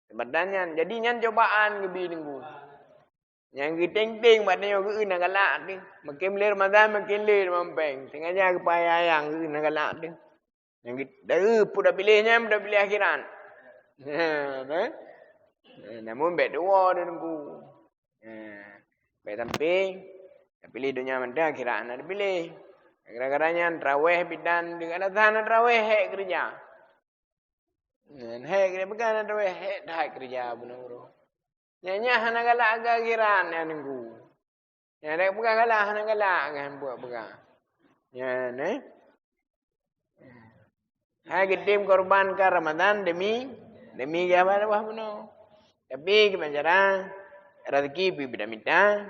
sempatannya. Jadinya cobaan lebih nunggu. Yang ting-ting maknanya ke nak galak ni. Makin ler Ramadan makin ler mampeng. Sengaja kepaya yang ke nak galak ni. Yang kita pun dah pilihnya, dah pilih akhiran. Namun baik dua dia nunggu. Baik samping, dah pilih dunia mana akhiran nak pilih. Kadang-kadangnya tarawih bidan dengan sana tarawih hek kerja. Hek kerja bukan tarawih hek dah kerja benar. Nyanya hana galak agak akhiran yang nunggu. Dah bukan galak hana galak kan buat bukan. Hai ketim korbankan Ramadan demi apa benar. Tapi kebanyakan rezeki pi beda minta.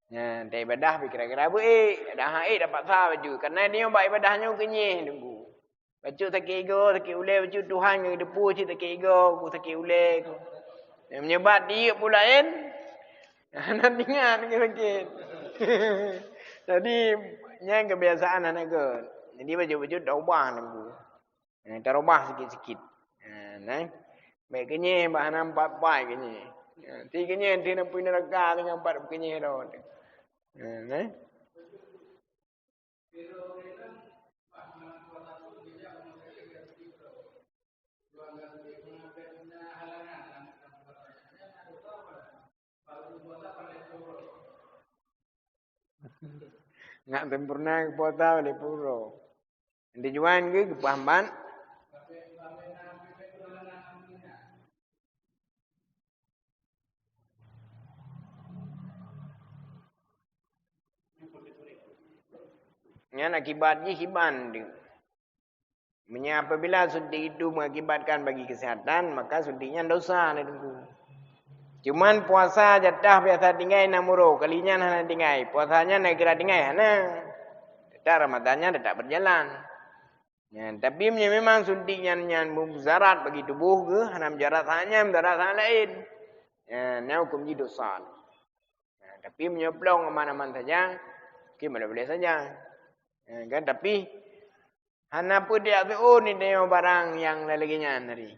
Dah ibadah pi kira-kira baik. Dah haid dapat sah baju. Karena dia buat ibadahnya kenyih nunggu. Baju sakit ego, sakit ulai baju Tuhan yang depu cik sakit ego, aku sakit ulai aku. Yang menyebat dia pula kan. Anak ingat sakit. Jadi yang kebiasaan anak ke. Jadi baju-baju dah ubah nunggu. Terubah sikit-sikit. Baik kenyih bahan empat pai kenyih. Ti kenyih ti nak pergi neraka dengan empat kenyih dah. Nak sempurna puasa boleh puro. Tujuan ke kepahaman. Yang akibatnya hiban. Apabila suntik itu mengakibatkan bagi kesihatan, maka suntiknya dosa. Cuman puasa jatah biasa tinggal namuro. Kalinya nak tinggal. Puasanya nak kira tinggal. Tetap Ramadannya tetap berjalan. Tapi memang suntiknya muzarat bagi tubuh ke. Hanya muzarat hanya muzarat hanya lain. Ini hukum dosa. Tapi menyeplong kemana-mana saja. Boleh saja. Kan tapi hana pun dia tu ni dia barang yang laginya hari.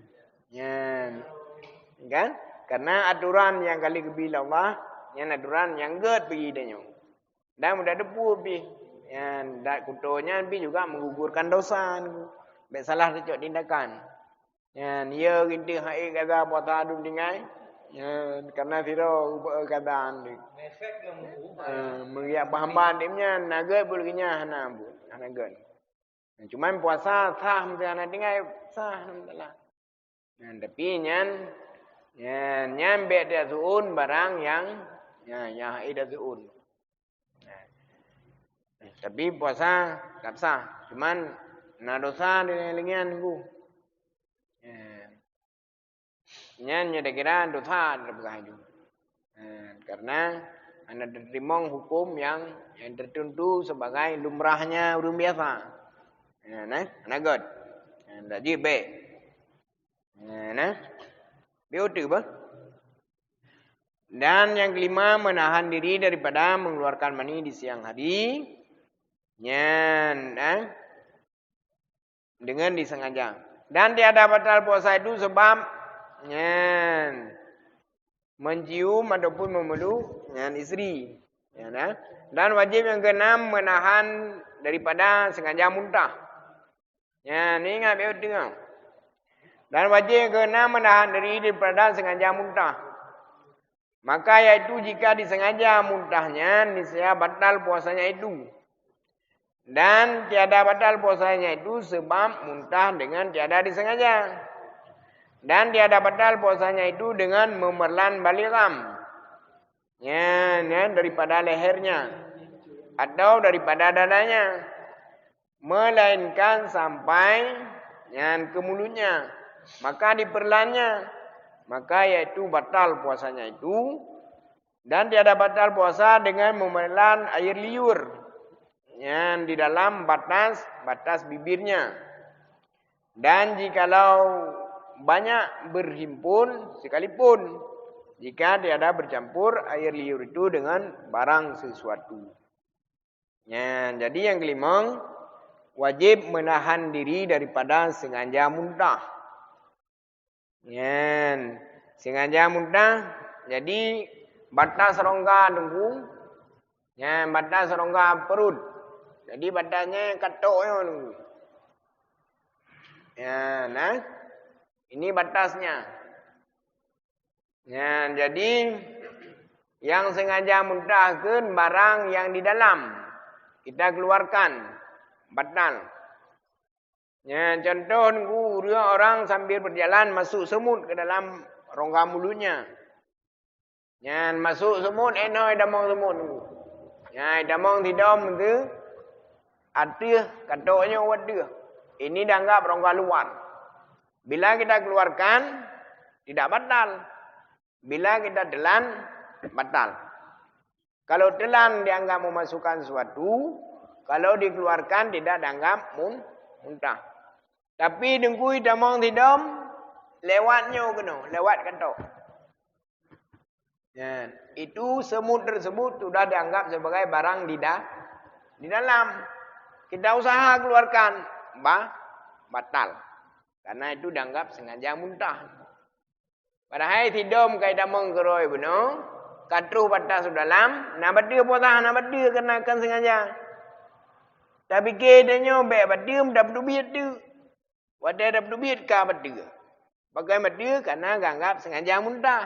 Kan? Karena aturan yang kali kebila Allah, yang aturan yang ged pergi dia. Dan mudah depu pi. Dan kutonya pi juga menggugurkan dosa. Baik salah sejak tindakan. Dia kita hai kata puasa dum tinggal. Karena tiro keadaan ni. Efek yang mengubah. Mengiak pahaman dia naga bulginya hana bu, hana gan. Cuma puasa sah mesti hana tinggal sah alhamdulillah. Tapi nyambe dia suun barang yang ida suun. Tapi puasa tak sah. Cuma na dosa dia lengan ku. Nya kira dosa berkah itu. Karena anda terima hukum yang tertentu sebagai lumrahnya orang biasa. Anak god. Tak jibe. Betul bah. Dan yang kelima menahan diri daripada mengeluarkan mani di siang hari. Dengan disengaja. Dan tiada batal puasa itu sebab mencium ataupun memeluk isteri. Dan wajib yang keenam menahan daripada sengaja muntah. Ni ingat betul. Dan wajib yang keenam menahan diri daripada sengaja muntah. Maka yaitu jika disengaja muntahnya, niscaya batal puasanya itu. Dan tiada batal puasanya itu sebab muntah dengan tiada disengaja. Dan tiada batal puasanya itu dengan memerlan baligam. Ya, daripada lehernya. Atau daripada dadanya. Melainkan sampai ke mulutnya. Maka diperlannya. Maka yaitu batal puasanya itu. Dan tiada batal puasa dengan memelan air liur. Yang di dalam batas bibirnya. Dan jikalau banyak berhimpun sekalipun. Jika tiada bercampur air liur itu dengan barang sesuatu. Ya, jadi yang kelima. Wajib menahan diri daripada sengaja muntah. Ya, sengaja muntah. Jadi batas rongga tunggu. Ya, batas rongga perut. Jadi badannya katoknya tunggu. Ya, nah. Ini batasnya. Ya, jadi yang sengaja muntahkan barang yang di dalam kita keluarkan batal. Ya, contoh nunggu orang sambil berjalan masuk semut ke dalam rongga mulutnya. Ya, masuk semut enoi damang semut nunggu. Ya, damang tidam tu atih katoknya wadah. Ini dianggap rongga luar. Bila kita keluarkan tidak batal. Bila kita telan batal. Kalau telan dianggap memasukkan sesuatu, kalau dikeluarkan tidak dianggap muntah. Tapi dengkui damang tidam lewatnya kena, lewat katok. Ya, itu semut tersebut sudah dianggap sebagai barang di dalam. Kita usaha keluarkan, batal. Karena itu dianggap sengaja muntah. Padahal tidam kai damang keroi benar. Katru batas dalam, nak badia puasa, nak badia kenakan sengaja. Tapi kedanya baik badia dapat duit tu. Wadah dapat duit ka badia. Pakai badia karena dianggap sengaja muntah.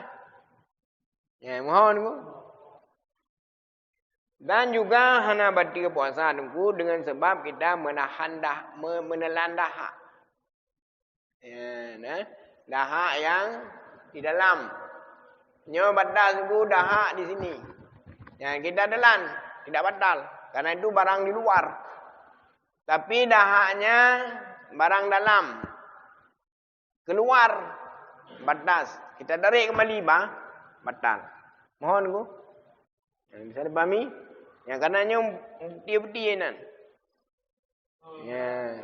Ya, mohon ku. Dan juga hana badia puasa tunggu dengan sebab kita menelan dahak. Ya, nah, dahak yang di dalam. Nyo batas itu dahak di sini. Ya, kita telan, tidak batal. Karena itu barang di luar. Tapi dahaknya barang dalam. Keluar batas. Kita tarik kembali batal. Mohon ku. Bisa dipahami? Yang karenanya putih-putih nan. Ya.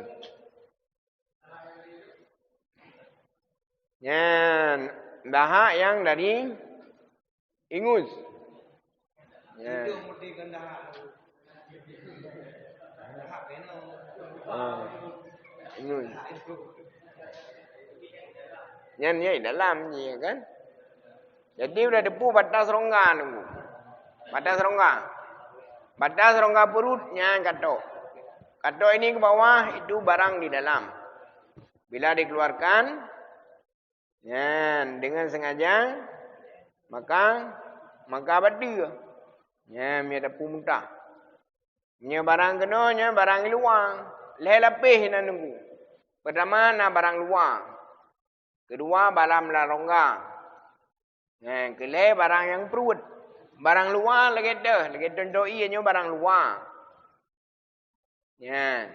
Ya, dahak yang dari ingus. Ya. Itu mesti dahak. Dahak kena. Ingus. Yang ni dalam ni kan. Jadi udah depu batas rongga nunggu. Batas rongga. Batas rongga perutnya katok. Katok ini ke bawah itu barang di dalam. Bila dikeluarkan, ya, dengan sengaja, maka badia. Ya, mi depu muntah. Nya barang kenanya barang luar. Leh lapih nak nunggu. Pertama na barang luar. Kedua balam la rongga. Nah, kelih barang yang perut. Barang luar lagi dah, lagi contoh ianya barang luar. Ya.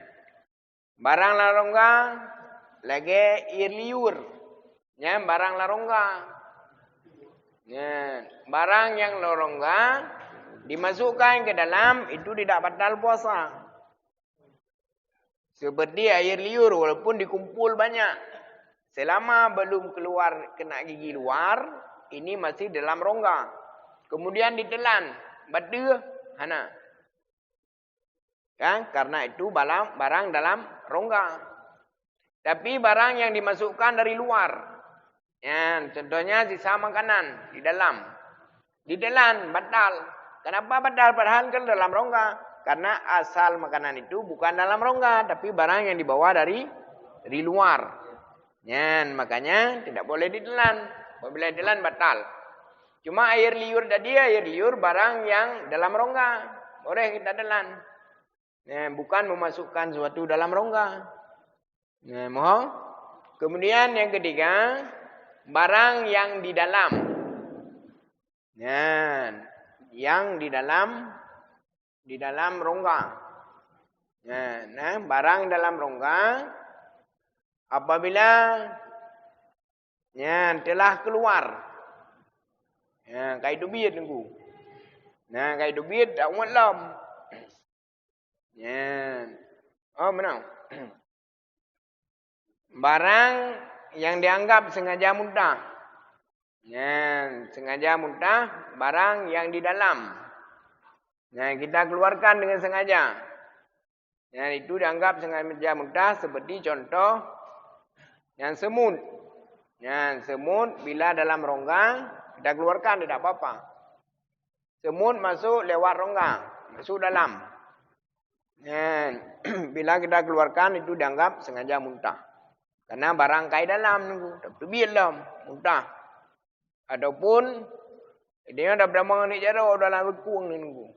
Barang la rongga lagi air liur. Ya, barang la rongga. Ya, barang yang la rongga dimasukkan ke dalam itu tidak batal puasa. Seperti air liur walaupun dikumpul banyak. Selama belum keluar kena gigi luar, ini masih dalam rongga. Kemudian ditelan, badia, hana. Kan? Karena itu barang dalam rongga. Tapi barang yang dimasukkan dari luar. Ya, contohnya sisa makanan di dalam. Ditelan, batal. Kenapa batal? Padahal kan dalam rongga. Karena asal makanan itu bukan dalam rongga, tapi barang yang dibawa dari luar. Ya, makanya tidak boleh ditelan. Apabila ditelan batal. Cuma air liur tadi air liur barang yang dalam rongga. Boleh kita telan. Ya, bukan memasukkan sesuatu dalam rongga. Ya, mohon. Kemudian yang ketiga, barang yang di dalam. Ya, yang di dalam rongga. Ya, nah, barang dalam rongga apabila ya, telah keluar. Ya, kai dubit nunggu. Nah, kai dubit tak muat lam. Ya. Oh, benar. Barang yang dianggap sengaja muntah. Ya, sengaja muntah barang yang di dalam. Nah, kita keluarkan dengan sengaja. Ya, itu dianggap sengaja muntah seperti contoh yang semut. Ya, semut bila dalam rongga kita keluarkan tidak apa-apa. Semut masuk lewat rongga, masuk dalam. Ya, bila kita keluarkan itu dianggap sengaja muntah. Karena barang kai dalam nunggu, terbit dalam muntah. Ataupun dia dah berdamang ni cara dalam lekung ni nunggu.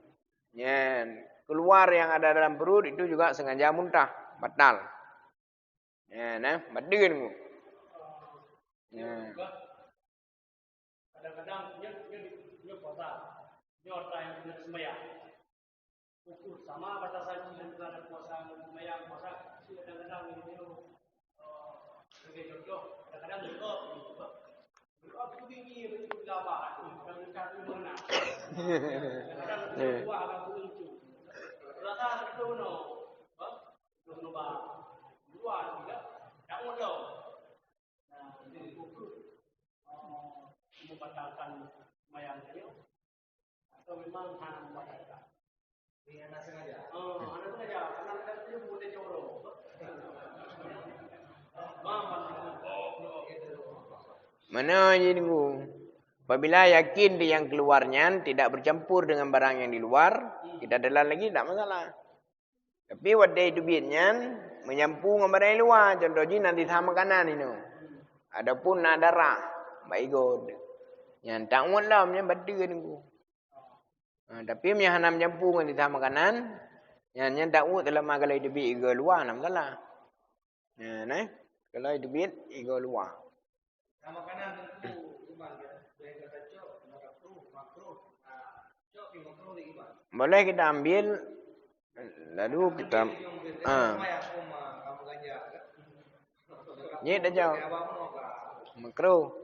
Ya, keluar yang ada dalam perut itu juga sengaja muntah, batal. Ya, nah, batal nunggu. Ya. Kadang-kadang dia puasa, dia orang yang tidak sembahyang. Ukur sama batasan yang ada puasa sembahyang puasa. Kadang-kadang ini sebagai contoh, kadang-kadang juga aku tinggi betul apa, kadang-kadang itu mana. Kadang-kadang buah aku itu. Rasa itu no, no bah, buah tidak, tak mudah. Jadi ukur membatalkan sembahyang dia atau memang hanya membatalkan? Ini anak sengaja. Anak sengaja. Anak sengaja boleh corong. Mana je nunggu. Apabila yakin dia yang keluarnya tidak bercampur dengan barang yang di luar, kita telan lagi tak masalah. Tapi wadai itu biarnya menyambung dengan barang yang luar. Contohnya nanti sama makanan ini. Adapun nak darah, baik god. Yang tak muatlah yang benda nunggu. Tapi yang hanam menyambung dengan sama makanan, yang tak muat dalam kalau itu biar ego luar nak masalah. Ya, nah, kalau itu biar ego luar. Sama makanan tentu iman ya. Yang kata cok, makruh. Cok di makruh di iman. Boleh kita ambil lalu kita kamu ganja. Ni dah jauh. Makruh.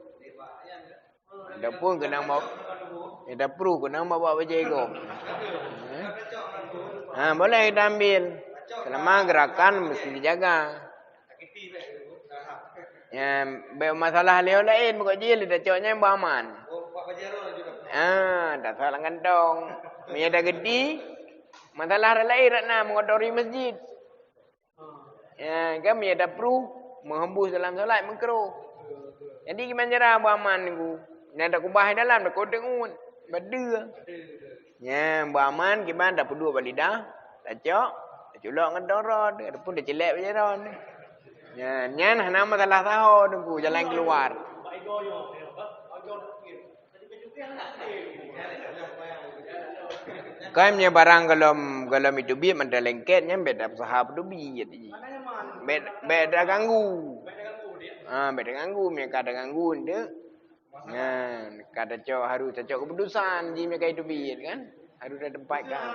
Adapun kena mau ada perlu kena bawa baju ego. Boleh kita ambil. Selama gerakan mesti dijaga. Ya, masalah leo lain bukan jil dah coknya beraman. Dah salah kantong. Punya dah gede. Masalah lain nak mengotori masjid. Ya, kami ada perlu menghembus dalam solat makruh. Jadi gimana cara beraman niku? Nak ada kubah dalam dak kodeng un. Beda. Ya, beraman gimana dak perlu balik dah. Dak cok, dak culak dengan dorot, ada pun dak celak berjalan. Ya, nyan hana masalah tahu niku jalan keluar. Kaimnya barang kalau itu biar menda lengketnya beda sahab tu biar ji. Beda ganggu. Beda ganggu, mereka ada ganggu dia. Nah, kata cok harus cok keputusan ji mereka itu biar kan. Harus ada tempat kan.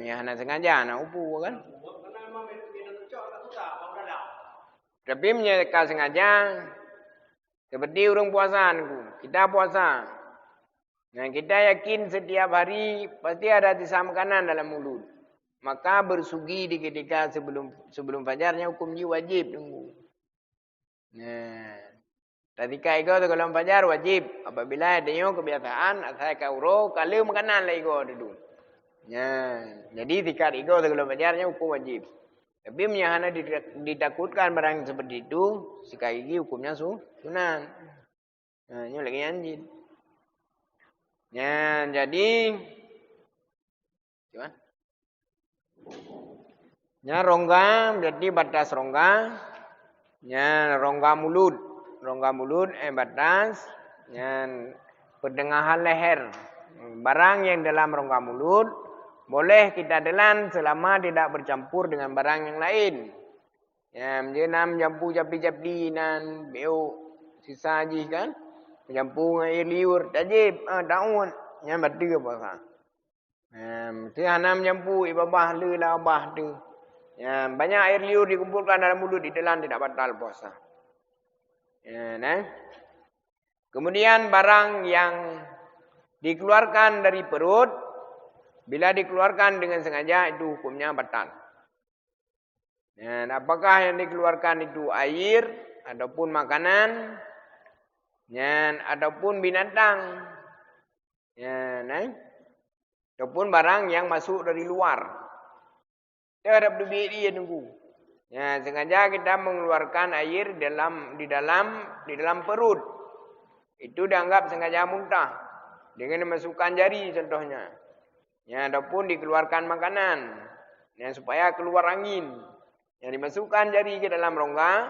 Hana sengaja nak upu kan. Tapi mereka sengaja seperti orang puasa niku. Kita puasa. Nah, kita yakin setiap hari pasti ada sisa makanan dalam mulut. Maka bersugi di ketika sebelum fajarnya hukumnya wajib tunggu. Nah, ketika itu kalau fajar wajib. Apabila adanya kebiasaan asal kauro kalau makanan lah itu dulu. Nah, jadi ketika itu kalau fajarnya hukum wajib. Tapi hanya ditakutkan barang seperti itu sekali lagi hukumnya sunnah. Nah, ini lagi anjing. Ya, jadi gimana? Ya, rongga berarti batas rongga. Ya, rongga mulut. Rongga mulut batas. Ya, pertengahan leher. Barang yang dalam rongga mulut boleh kita telan selama tidak bercampur dengan barang yang lain. Ya, menjenam jampu capi-capi nan beu sisa aji kan. Jampu dengan air liur tajib, daun. Ya, berarti ke puasa. Mesti hanam jampu ibabah le lah abah tu. Ya, banyak air liur dikumpulkan dalam mulut ditelan tidak batal puasa. Ya, nah. Kemudian barang yang dikeluarkan dari perut bila dikeluarkan dengan sengaja itu hukumnya batal. Ya, apakah yang dikeluarkan itu air ataupun makanan, ya, ataupun binatang, ya, nah, ataupun barang yang masuk dari luar. Terhadap duit dia tunggu. Ya, sengaja kita mengeluarkan air di dalam perut. Itu dianggap sengaja muntah dengan memasukkan jari contohnya. Ya, ataupun dikeluarkan makanan. Ya, supaya keluar angin. Yang dimasukkan jari ke dalam rongga,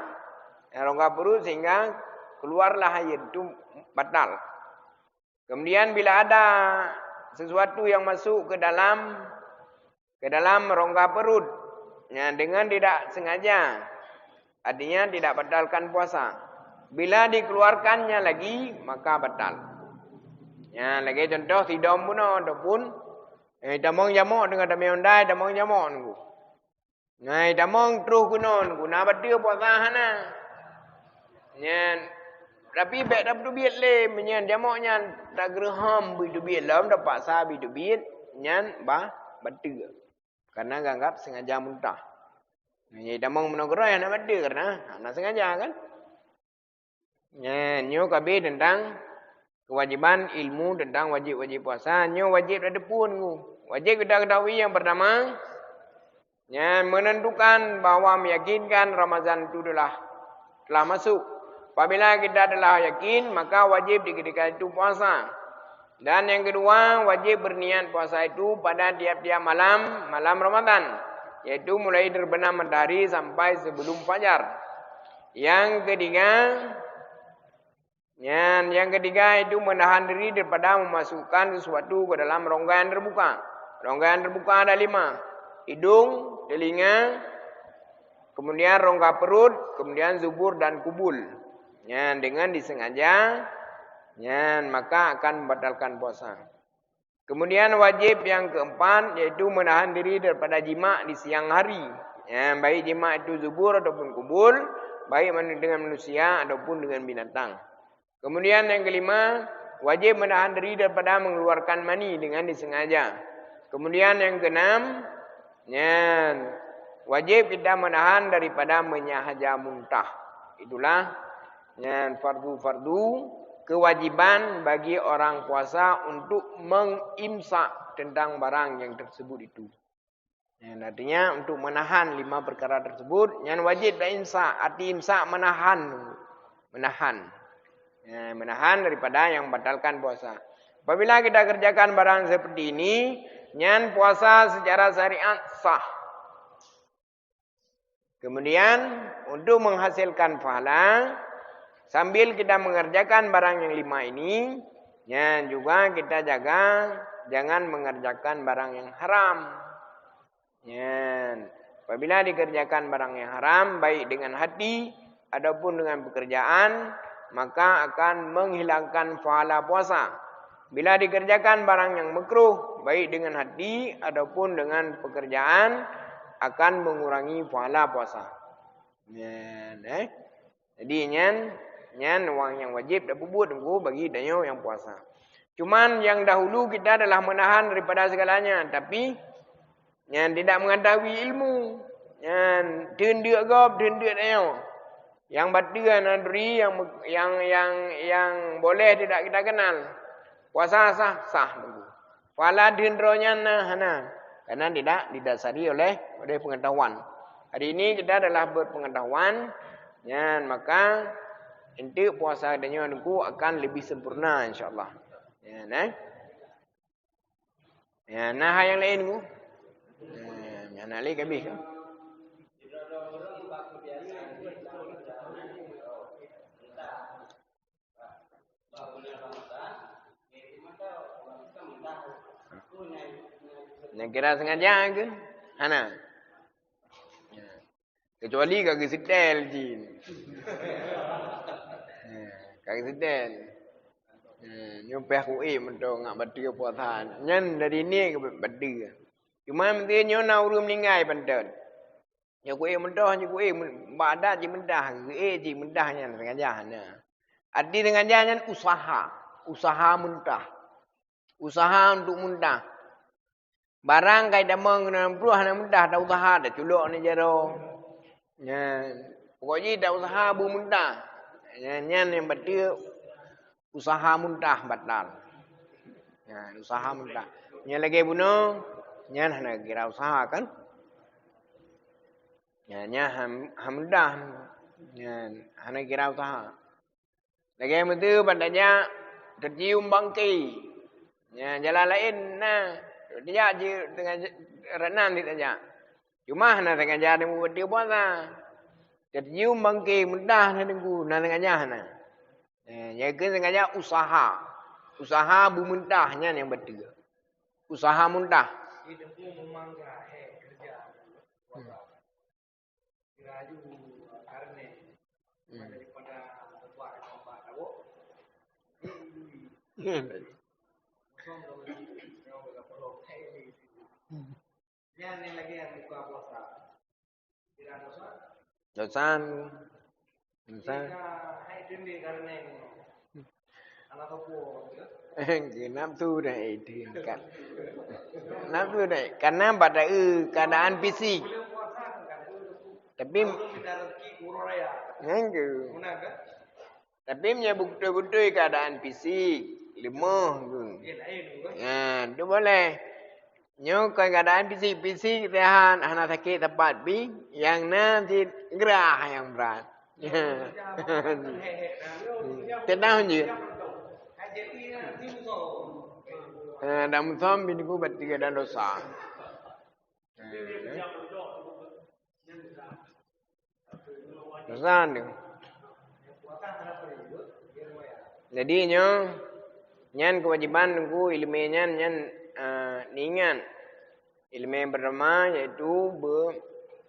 rongga perut sehingga keluarlah air itu batal. Kemudian bila ada sesuatu yang masuk ke dalam rongga perut, ya, dengan tidak sengaja, artinya tidak batalkan puasa. Bila dikeluarkannya lagi, maka batal. Ya, lagi contoh tidak bunuh ataupun damong jamok dengan damong dai, damong jamok nunggu. Nah, damong terus gunon, guna batal puasa hana. Ya, tapi baik dah berduit le, menyan jamoknya tak gerham berduit lam dapat sah berduit, nyan batal. Karena anggap sengaja muntah. Jadi damang menogro yang nak batal karena nak sengaja kan. Ya, nyo kabeh tentang kewajiban ilmu tentang wajib-wajib puasa. Nyo wajib ada pun. Wajib kita ketahui yang pertama, ya, menentukan bahawa meyakinkan Ramadan itu telah masuk. Apabila kita telah yakin, maka wajib di ketika itu puasa. Dan yang kedua, wajib berniat puasa itu pada tiap-tiap malam Ramadan. Yaitu mulai terbenam matahari sampai sebelum fajar. Yang ketiga itu menahan diri daripada memasukkan sesuatu ke dalam rongga yang terbuka. Rongga yang terbuka ada 5. Hidung, telinga, kemudian rongga perut, kemudian zubur dan kubul. Ya, dengan disengaja, ya, maka akan membatalkan puasa. Kemudian wajib yang keempat yaitu menahan diri daripada jima' di siang hari. Ya, baik jima' itu zubur ataupun kubul, baik dengan manusia ataupun dengan binatang. Kemudian yang kelima, wajib menahan diri daripada mengeluarkan mani dengan disengaja. Kemudian yang keenam, ya, wajib kita menahan daripada menyahaja muntah. Itulah yang fardu-fardu kewajiban bagi orang puasa untuk mengimsak tentang barang yang tersebut itu. Yang artinya untuk menahan 5 perkara tersebut, yang wajib dah imsak. Arti imsak menahan. Ya, menahan daripada yang membatalkan puasa. Apabila kita kerjakan barang seperti ini, yang puasa secara syariat sah. Kemudian untuk menghasilkan pahala, sambil kita mengerjakan barang yang 5 ini, ya, juga kita jaga jangan mengerjakan barang yang haram. Ya, apabila dikerjakan barang yang haram, baik dengan hati ataupun dengan pekerjaan, maka akan menghilangkan pahala puasa. Bila dikerjakan barang yang makruh, baik dengan hati ataupun dengan pekerjaan, akan mengurangi pahala puasa. Ya, jadi nyan wang yang wajib dah buat tunggu bagi danyo yang puasa. Cuman yang dahulu kita adalah menahan daripada segalanya, tapi yang tidak mengetahui ilmu, yang tunduk gop tunduk danyo. Yang batal nadri yang boleh tidak kita kenal. Puasa sah tunggu. Pahala dendronya hana karena tidak didasari oleh pengetahuan. Hari ini kita adalah berpengetahuan, ya, maka inti puasa danyo nunggu akan lebih sempurna insyaallah. Ya, nah. Ya, nah yang lain ku. Ya, nak lagi habis ke? Yang kira sengaja ke? Hana. Kecuali kaki setel jin. Kaki setel. Nyumpah kuih mentong ngak batu puasan. Nyan dari ni ke batu. Cuma mesti nyona urum meninggal pantan. Nya kuih mendah nya kuih badat je mendah. Je mendah nyan sengaja hana. Arti sengaja nyan usaha. Usaha muntah. Usaha untuk muntah. Barang kai damang kena puluh hana muntah dah usaha dah culuk ni jero. Nya pokoknya dah usaha bu muntah. Nyan yang betul usaha muntah batal. Usaha muntah. Nya lagi bunuh, nyan hana kira usaha kan? Nya muntah. Nyan hana kira usaha. Lagi betul padanya tercium bangkai. Nya jalan lain nah. Dia je tengah renang dia saja. Cuma hana sengaja dia buat dia puasa. Tercium bangkai muntah na tengku na sengaja hana. Ya ke sengaja usaha. Usaha bu muntahnya yang betul. Usaha muntah. Hidupku memang kerja. Kiraju karena daripada buat tempat tahu. Yang ni lagi yang buka puasa. Tidak dosa. Dosan. Hai tindi karena anak aku. Nafsu dah itu kan. Nafsu dah. Karena pada keadaan fisik. Tapi tapi punya bukti-bukti keadaan fisik lemah tu. Tu boleh. Nyo keadaan fisik sehat, hana sakit tepat bi, yang nanti gerah yang berat. Tenang je. Dah mutam bini ku bertiga dan dosa. Dosa tu. Jadi nyan kewajiban ku ilmu nyan niingan. Ilmu yang pertama yaitu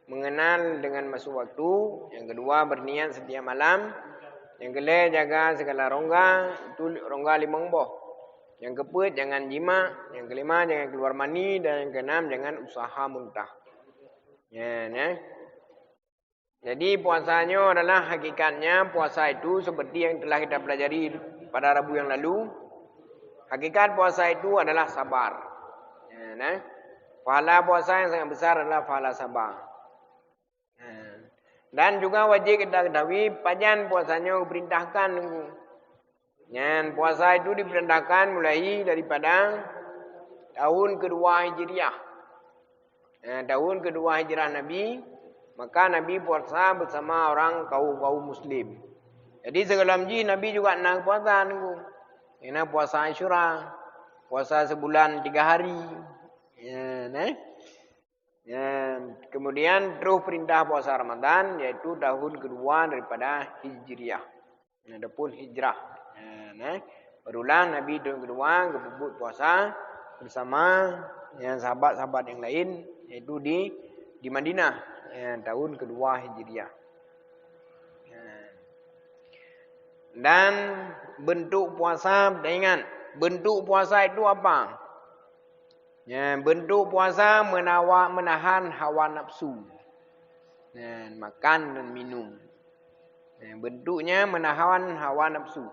mengenal dengan masuk waktu. Yang kedua berniat setiap malam. Yang kelima jaga segala rongga. Itu rongga 5 boh. Yang keempat jangan jima. Yang kelima jangan keluar mani. Dan yang keenam jangan usaha muntah. Jadi puasanya adalah hakikatnya puasa itu seperti yang telah kita pelajari pada Rabu yang lalu. Hakikat puasa itu adalah sabar. Pahala puasa yang sangat besar adalah pahala sabar. Dan juga wajib kita ketahui pajan puasanya diperintahkan. Puasa itu diperintahkan mulai daripada tahun kedua Hijriah. Tahun kedua Hijrah Nabi, maka Nabi puasa bersama orang kaum Muslim. Jadi sebelum Nabi juga nak puasa nunggu. Ini puasa Asyura, puasa sebulan 3 hari. Kemudian terus perintah puasa Ramadan, yaitu tahun kedua daripada Hijriah. Adapun Hijrah. Barulah Nabi tahun kedua kebut puasa bersama sahabat-sahabat yang lain, yaitu di Madinah. Tahun kedua Hijriah. Dan bentuk puasa, ingat, bentuk puasa itu apa? Bentuk puasa menahan hawa nafsu. Makan dan minum. Bentuknya menahan hawa nafsu.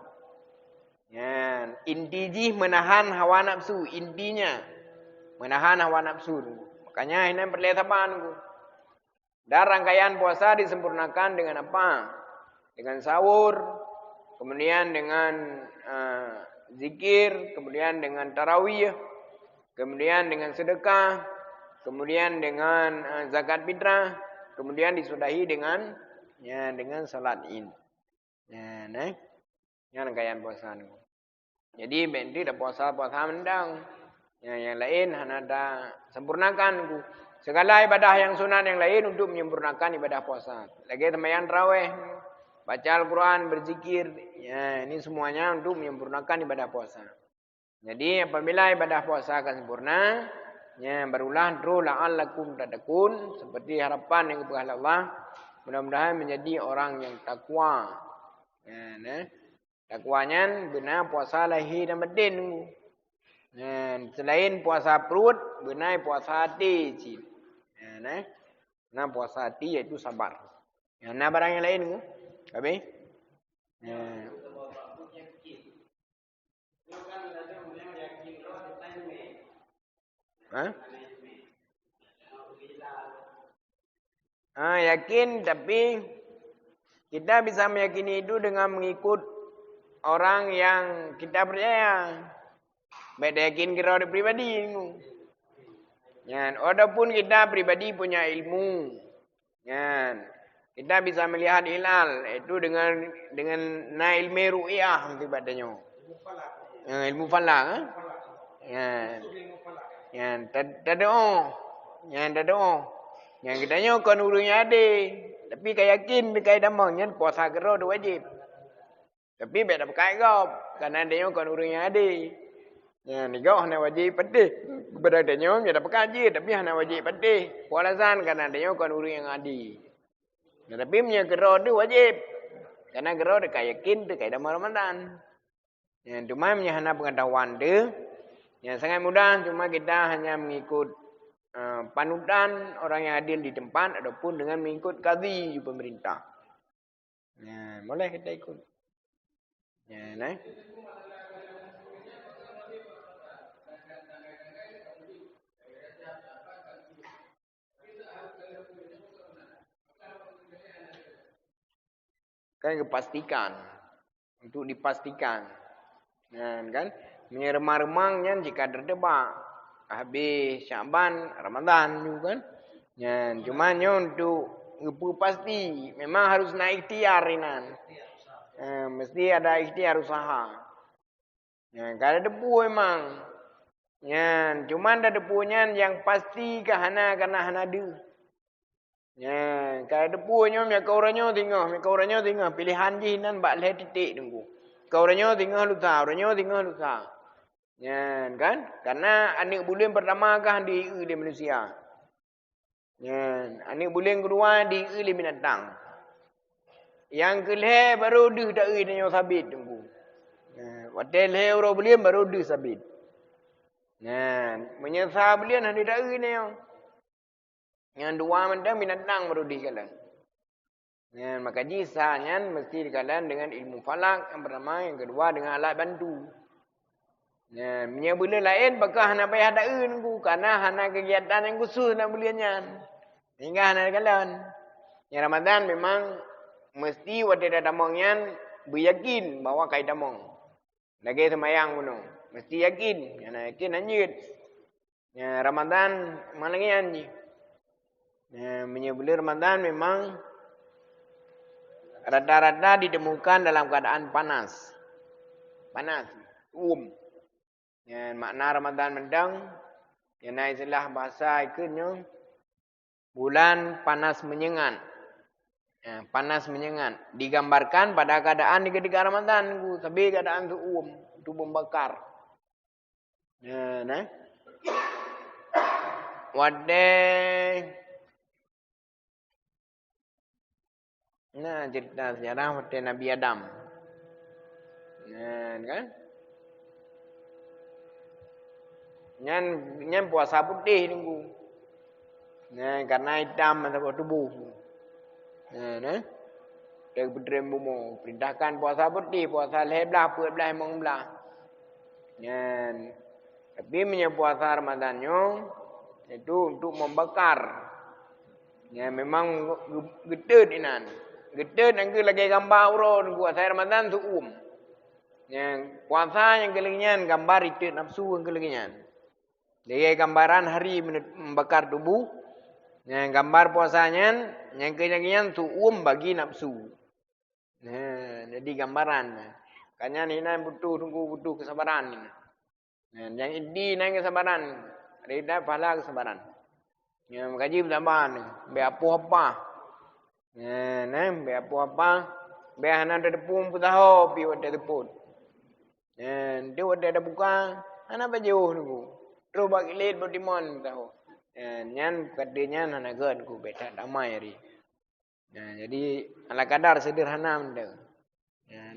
Inti menahan hawa nafsu. Intinya menahan hawa nafsu. Makanya ini perlu sabar. Dan rangkaian puasa disempurnakan dengan apa? Dengan sahur, kemudian dengan zikir, kemudian dengan tarawih, kemudian dengan sedekah, kemudian dengan zakat fitrah, kemudian disudahi dengan salat Id. Rangkaian puasa ni. Jadi benti dah puasa mendang. Yang lain hana dah sempurnakan. Segala ibadah yang sunat yang lain untuk menyempurnakan ibadah puasa. Lagi sembahyang tarawih, baca Al-Quran, berzikir. Ini semuanya untuk menyempurnakan ibadah puasa. Jadi apabila ibadah puasa akan sempurna, Ya, barulah dru la'allakum tattaqun, seperti harapan yang kepada Allah, mudah-mudahan menjadi orang yang takwa. Ya, nah. Takwanya benar puasa lahir dan batin. Ya, selain puasa perut, benar puasa hati. Ya, nah puasa hati iaitu sabar. Ya, nah barang yang lain tu. Habis? Ya. Yakin, tapi kita bisa meyakini itu dengan mengikut orang yang kita percaya. Baik yakin kira orang pribadi. Walaupun kita pribadi punya ilmu. Kita bisa melihat hilal itu dengan ilmu ru'yah sifatnya. Ilmu falak. Tadao. Yang kitanya kan urunya ada. Tapi kaya yakin dekai damangnya puasa kira tu wajib. Tapi beda pakai gop karena dia kan urunya ada. Ya ni gop hanya wajib pedih. Beradanya dia dapat kaji tapi hanya wajib pedih. Pualasan karena dia kan urus yang ada. Ya, tapi punya kira tu wajib. Karena kira dekai yakin dekai damang Ramadan. Ya cuma punya hanya pengetahuan tu. Ya sangat mudah cuma kita hanya mengikut panutan orang yang adil di tempat ataupun dengan mengikut qadhi pemerintah. Ya, boleh kita ikut. Ya, nah. Kan kepastikan untuk dipastikan. Ya, kan? Menyeremang-remangnya jika terdebat. Habis Syaban, Ramadan juga kan. Ya, cuma untuk ngepu pasti memang harus naik ikhtiar inan. Mesti ada ikhtiar usaha. Ya, kalau debu memang. Ya, cuma ada debunya yang pasti karena ada. Ya, kalau debunya kau orangnya tengah pilihan jinan bak le titik tunggu. Kau orangnya tengah lusa. Ya, kan? Karena anik bulan pertama kah di manusia. Ya, anik bulan kedua di binatang. Yang kelih baru dah tak yang sabit tunggu. Ya, hotel he orang bulan baru dah sabit. Ya, menyesal bulan ada tak ni yang. Yang dua mentang binatang baru dikalan. Ya, maka jisanya mesti dikalan dengan ilmu falak yang pertama, yang kedua dengan alat bantu. Ya, punya benda lain bakal hana payah dak nunggu karena hana kegiatan yang khusus nak buliannya. Hingga hana kalan. Yang Ramadan memang mesti wada damangnya beryakin bahawa kai damang. Lagi semayang pun. Mesti yakin. Yang yakin anjir. Ya, Ramadan mana lagi anjir. Ya, punya bulan Ramadan memang rata-rata ditemukan dalam keadaan panas. Panas. Ya, makna Ramadan mendang, yang istilah bahasa ikunnya, bulan panas menyengat. Ya, panas menyengat. Digambarkan pada keadaan di ketika Ramadan, tapi keadaan tu membakar. Ya, nah. Nah, cerita sejarah Nabi Adam. Ya, kan? Nyan puasa putih tunggu. Nah, karena hitam atau tubuh. Nah. Dia berdrem bumo. Perintahkan puasa putih, puasa lebelah, puasa emang belah. Nyan. Tapi punya puasa Ramadannya itu untuk membakar. Ya, memang gedut inan. Gedut yang lagi gambar urun puasa Ramadan tu Yang puasa yang kelingian gambar itu nafsu yang kelingian. Dia gambaran hari membakar tubuh. Yang gambar puasanya yang kelingian tu bagi nafsu. Nah, jadi gambaran. Kanya ni butuh kesabaran. Nah, yang ini nang kesabaran. Ada pahala kesabaran. Yang mengkaji bertambahan. Apa. Nah, apa. Hana ada tepung putaho pi ada tepung. Dia ada buka. Hana jauh nunggu. Terus bagi lid botimon tahu. Nyan katanya nanagan ku beta damai hari. Jadi ala kadar sederhana menda.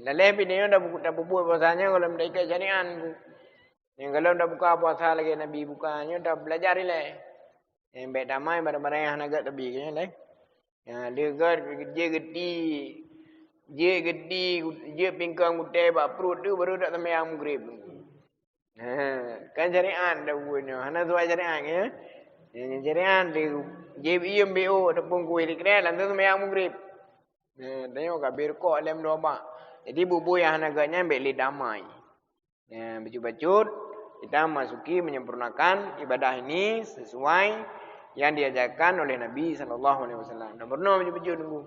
Lalepi ni dah buat puasanya kalau mereka jadian ku. Yang kalau dah buka puasa lagi Nabi bukanya dah belajar ile. Yang beta damai barang-barang yang naga tebi kanya le. Dia gedi, je pingkang gede ba perut tu baru dak sembahyang maghrib. Kan jarian dah buatnya. Hana tuai jarian ya. Yang jarian je iem bo tepung kuih dikre lantas sembahyang maghrib. Tengok kabir kok lem doa. Jadi bubu yang naganya beli damai. Bacut-bacut kita masuki menyempurnakan ibadah ini sesuai yang diajarkan oleh Nabi SAW. Nomor 6 bacut nunggu.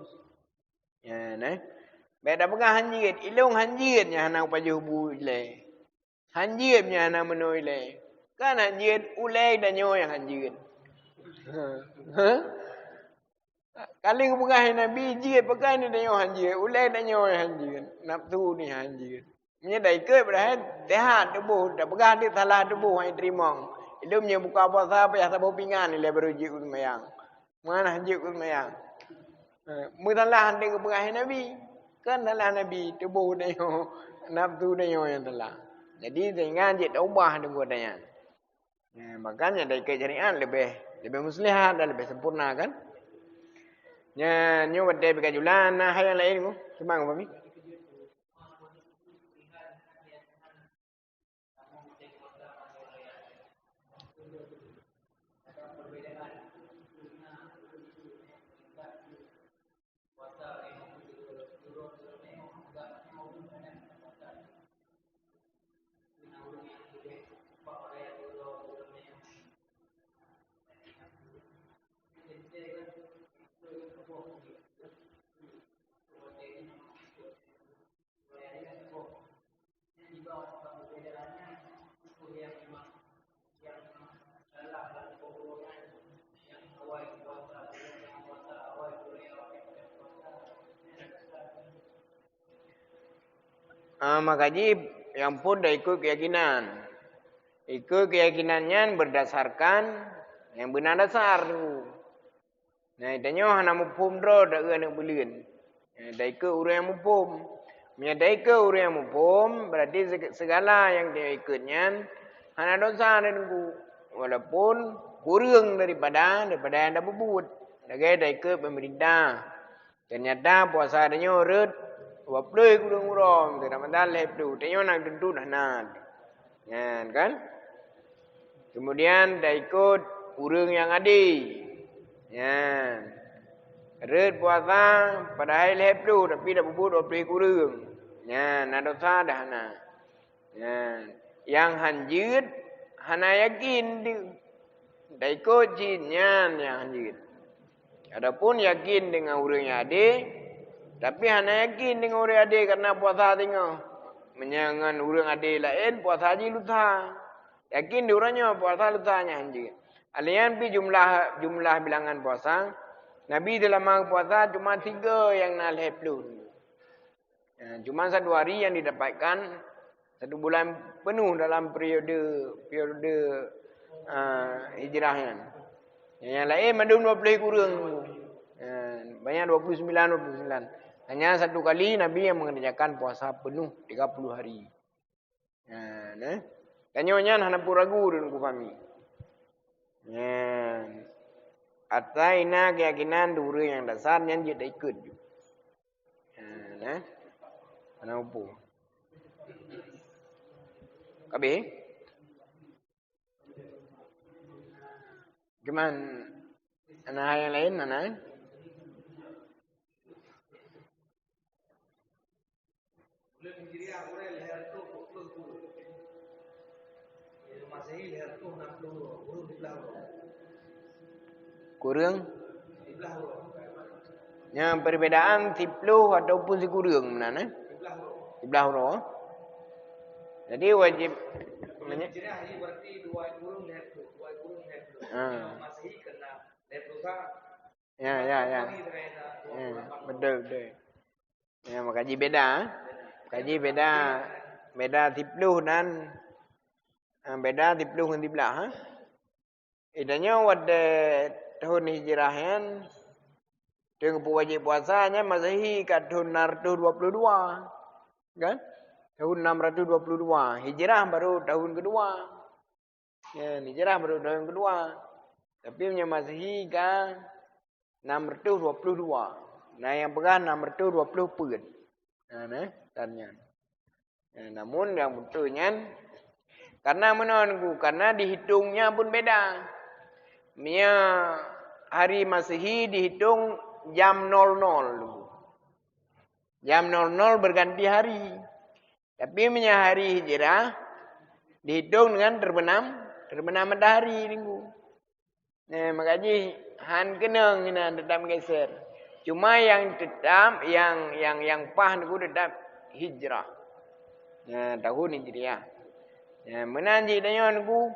Beda pegang hanjit, ilung hanjitnya hana upaju bu ile. Hanjitnya hana menu ile. Kan hanjit ulai dan nyo yang hanjit. Kali ku pegang Nabi jit pegang ni dan nyo hanjit, ulai dan nyo yang hanjit. Nafsu ni hanjit. Menyedai ke berah tehat tubuh, dah pegang dia salah tubuh hai terima. Ilumnya buka puasa payah sabu pingan ile baru jit usmayang. Mana hanjit usmayang. Mutalah hande ku pegang Nabi. Kan salah Nabi tubuh dia nafsu dia yang salah. Jadi dengan je ubah dengan dia. Makanya dari kejarian lebih muslihat dan lebih sempurna kan. Nyo wade bekajulan nah yang lain ku. Sembang apa mi? Makanya yang pun dah ikut keyakinan. Ikut keyakinannya berdasarkan yang benar dasar tu. Nah, tanya hana mufhum dro dak nak bulian. Dah ikut urang yang mufhum. Menyadai ke urang yang mufhum berarti segala yang dia ikutnya hana dosa dan ku. Walaupun kurang daripada yang dah berbuat. Dah ikut pemerintah. Ternyata puasa adanya urut 20 kurang Ramadan lep tu. Tengok nak tentu dah nak. Kan? Kemudian dah ikut urang yang adil. Red puasa pada hari lep tu tapi dah berbuat 20 kurang. Nak dosa dah nak. Yang hanjit hana yakin dah ikut jinnya yang hanjit. Adapun yakin dengan urang yang adil tapi hana yakin dengan orang adil karena puasa tengok. Menyangan orang adil lain, puasa haji lusa. Yakin di orangnya puasa lusanya haji. Alian pi jumlah bilangan puasa. Nabi dalam puasa cuma 3 yang nak lehplu. Cuma 1 hari yang didapatkan 1 bulan penuh dalam periode hijrahnya. Yang lain madum 20 kurang. Banyak 29. Hanya 1 kali Nabi yang mengerjakan puasa penuh 30 hari. Tanyonya hana ragu dan ku fahami. Ataina keyakinan dulu yang dasarnya dia dah ikut. Hana upu. Kabe? Cuman anak yang lain mana? Kurang? Yang perbedaan 10 ataupun sekurang mana? 11 orang. Jadi wajib Haji berarti 2 kurung lihat 2 kurung lihat. Masih kena lihat dosa. Ya. Betul. Makaji beda. Kaji beda 10 dan Beda 30 dengan 13 ha. Idanya pada tahun hijrahan dengan wajib puasanya Masehi kat tahun 622. Kan? Tahun 622. Hijrah baru tahun kedua. Ya, hijrah baru tahun kedua. Tapi punya Masehi kan 622. Nah, yang pegang 620 pun. Nah, tanya. Namun yang betulnya karena menunggu, karena dihitungnya pun beda. Mia hari Masehi dihitung jam 00. Jam 00 berganti hari. Tapi punya hari Hijrah dihitung dengan terbenam matahari minggu. Nah, makanya han kenang ina tetap geser. Cuma yang tetap yang pah niku tetap Hijrah. Nah, tahun Hijriah. Nah, menanji danyo niku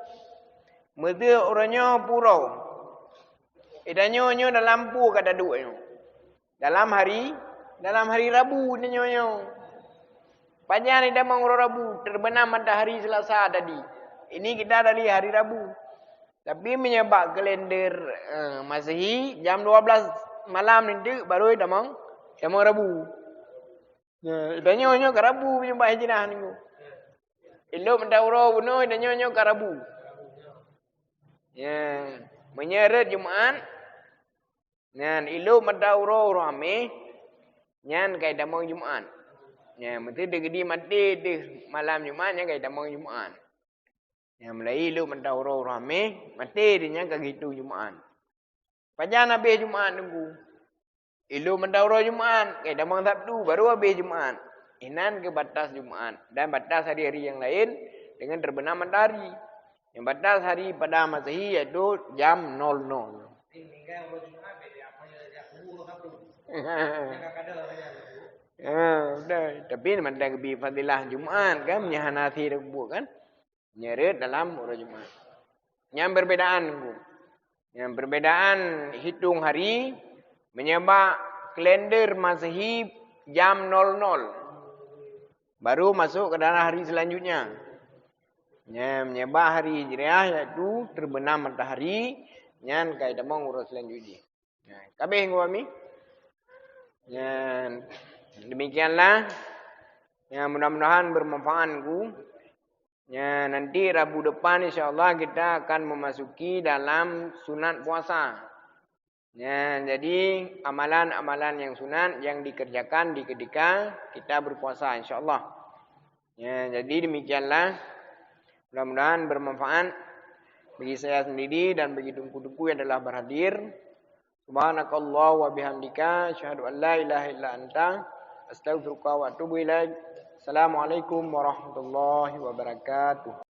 mete orangnya purau. Idanyo dalam pu kada duanyo. Dalam hari Rabu danyo. Panjang ida mangro Rabu terbenam matahari Selasa tadi. Ini kita dari hari Rabu. Tapi menyebab kalender Masehi jam 12 malam nanti baru damang Rabu. Nah, idanyo ke Rabu menyebab hijrah niku. Ilo mendauro buno idanyo ke Rabu. Ya, menyeret Jumaat. Ngan ilo mendauro rame nyan kai damang Jumaat. Ya, mesti degedi mati di malam Jumaat nya kai damang Jumaat. Ya, mulai ilo mendauro rame mati dinya ka gitu Jumaat. Panjang habis Jumaat nunggu. Ilo mendauro Jumaat kai damang Sabtu baru habis Jumaat. Inan ke batas Jumaat dan batas hari-hari yang lain dengan terbenam matahari. Yang batas hari pada Masehi yaitu jam 00. Tinggal Jumaat beda apa ya kubur Sabtu. Udah. Tapi mandang lebih fadilah Jumaat kan, menyahanati rebu kan, nyeret dalam urut Jumaat. Yang perbedaan hitung hari menyebab kalender Masehi jam 00. Baru masuk ke dalam hari selanjutnya. Yang menyebab hari Hijriah yaitu terbenam matahari nyan kai damang urut selanjutnya. Nah, kabeh ngami. Dan demikianlah yang mudah-mudahan bermanfaat ku. Ya, nanti Rabu depan insyaallah kita akan memasuki dalam sunat puasa. Ya, jadi amalan-amalan yang sunat yang dikerjakan di ketika kita berpuasa insyaallah. Ya, jadi demikianlah mudah-mudahan bermanfaat bagi saya sendiri dan bagi tungku-tungku yang telah berhadir. Subhanakallah wa bihamdika asyhadu an la ilaha illa anta astaghfiruka wa atubu ilaik. Assalamualaikum warahmatullahi wabarakatuh.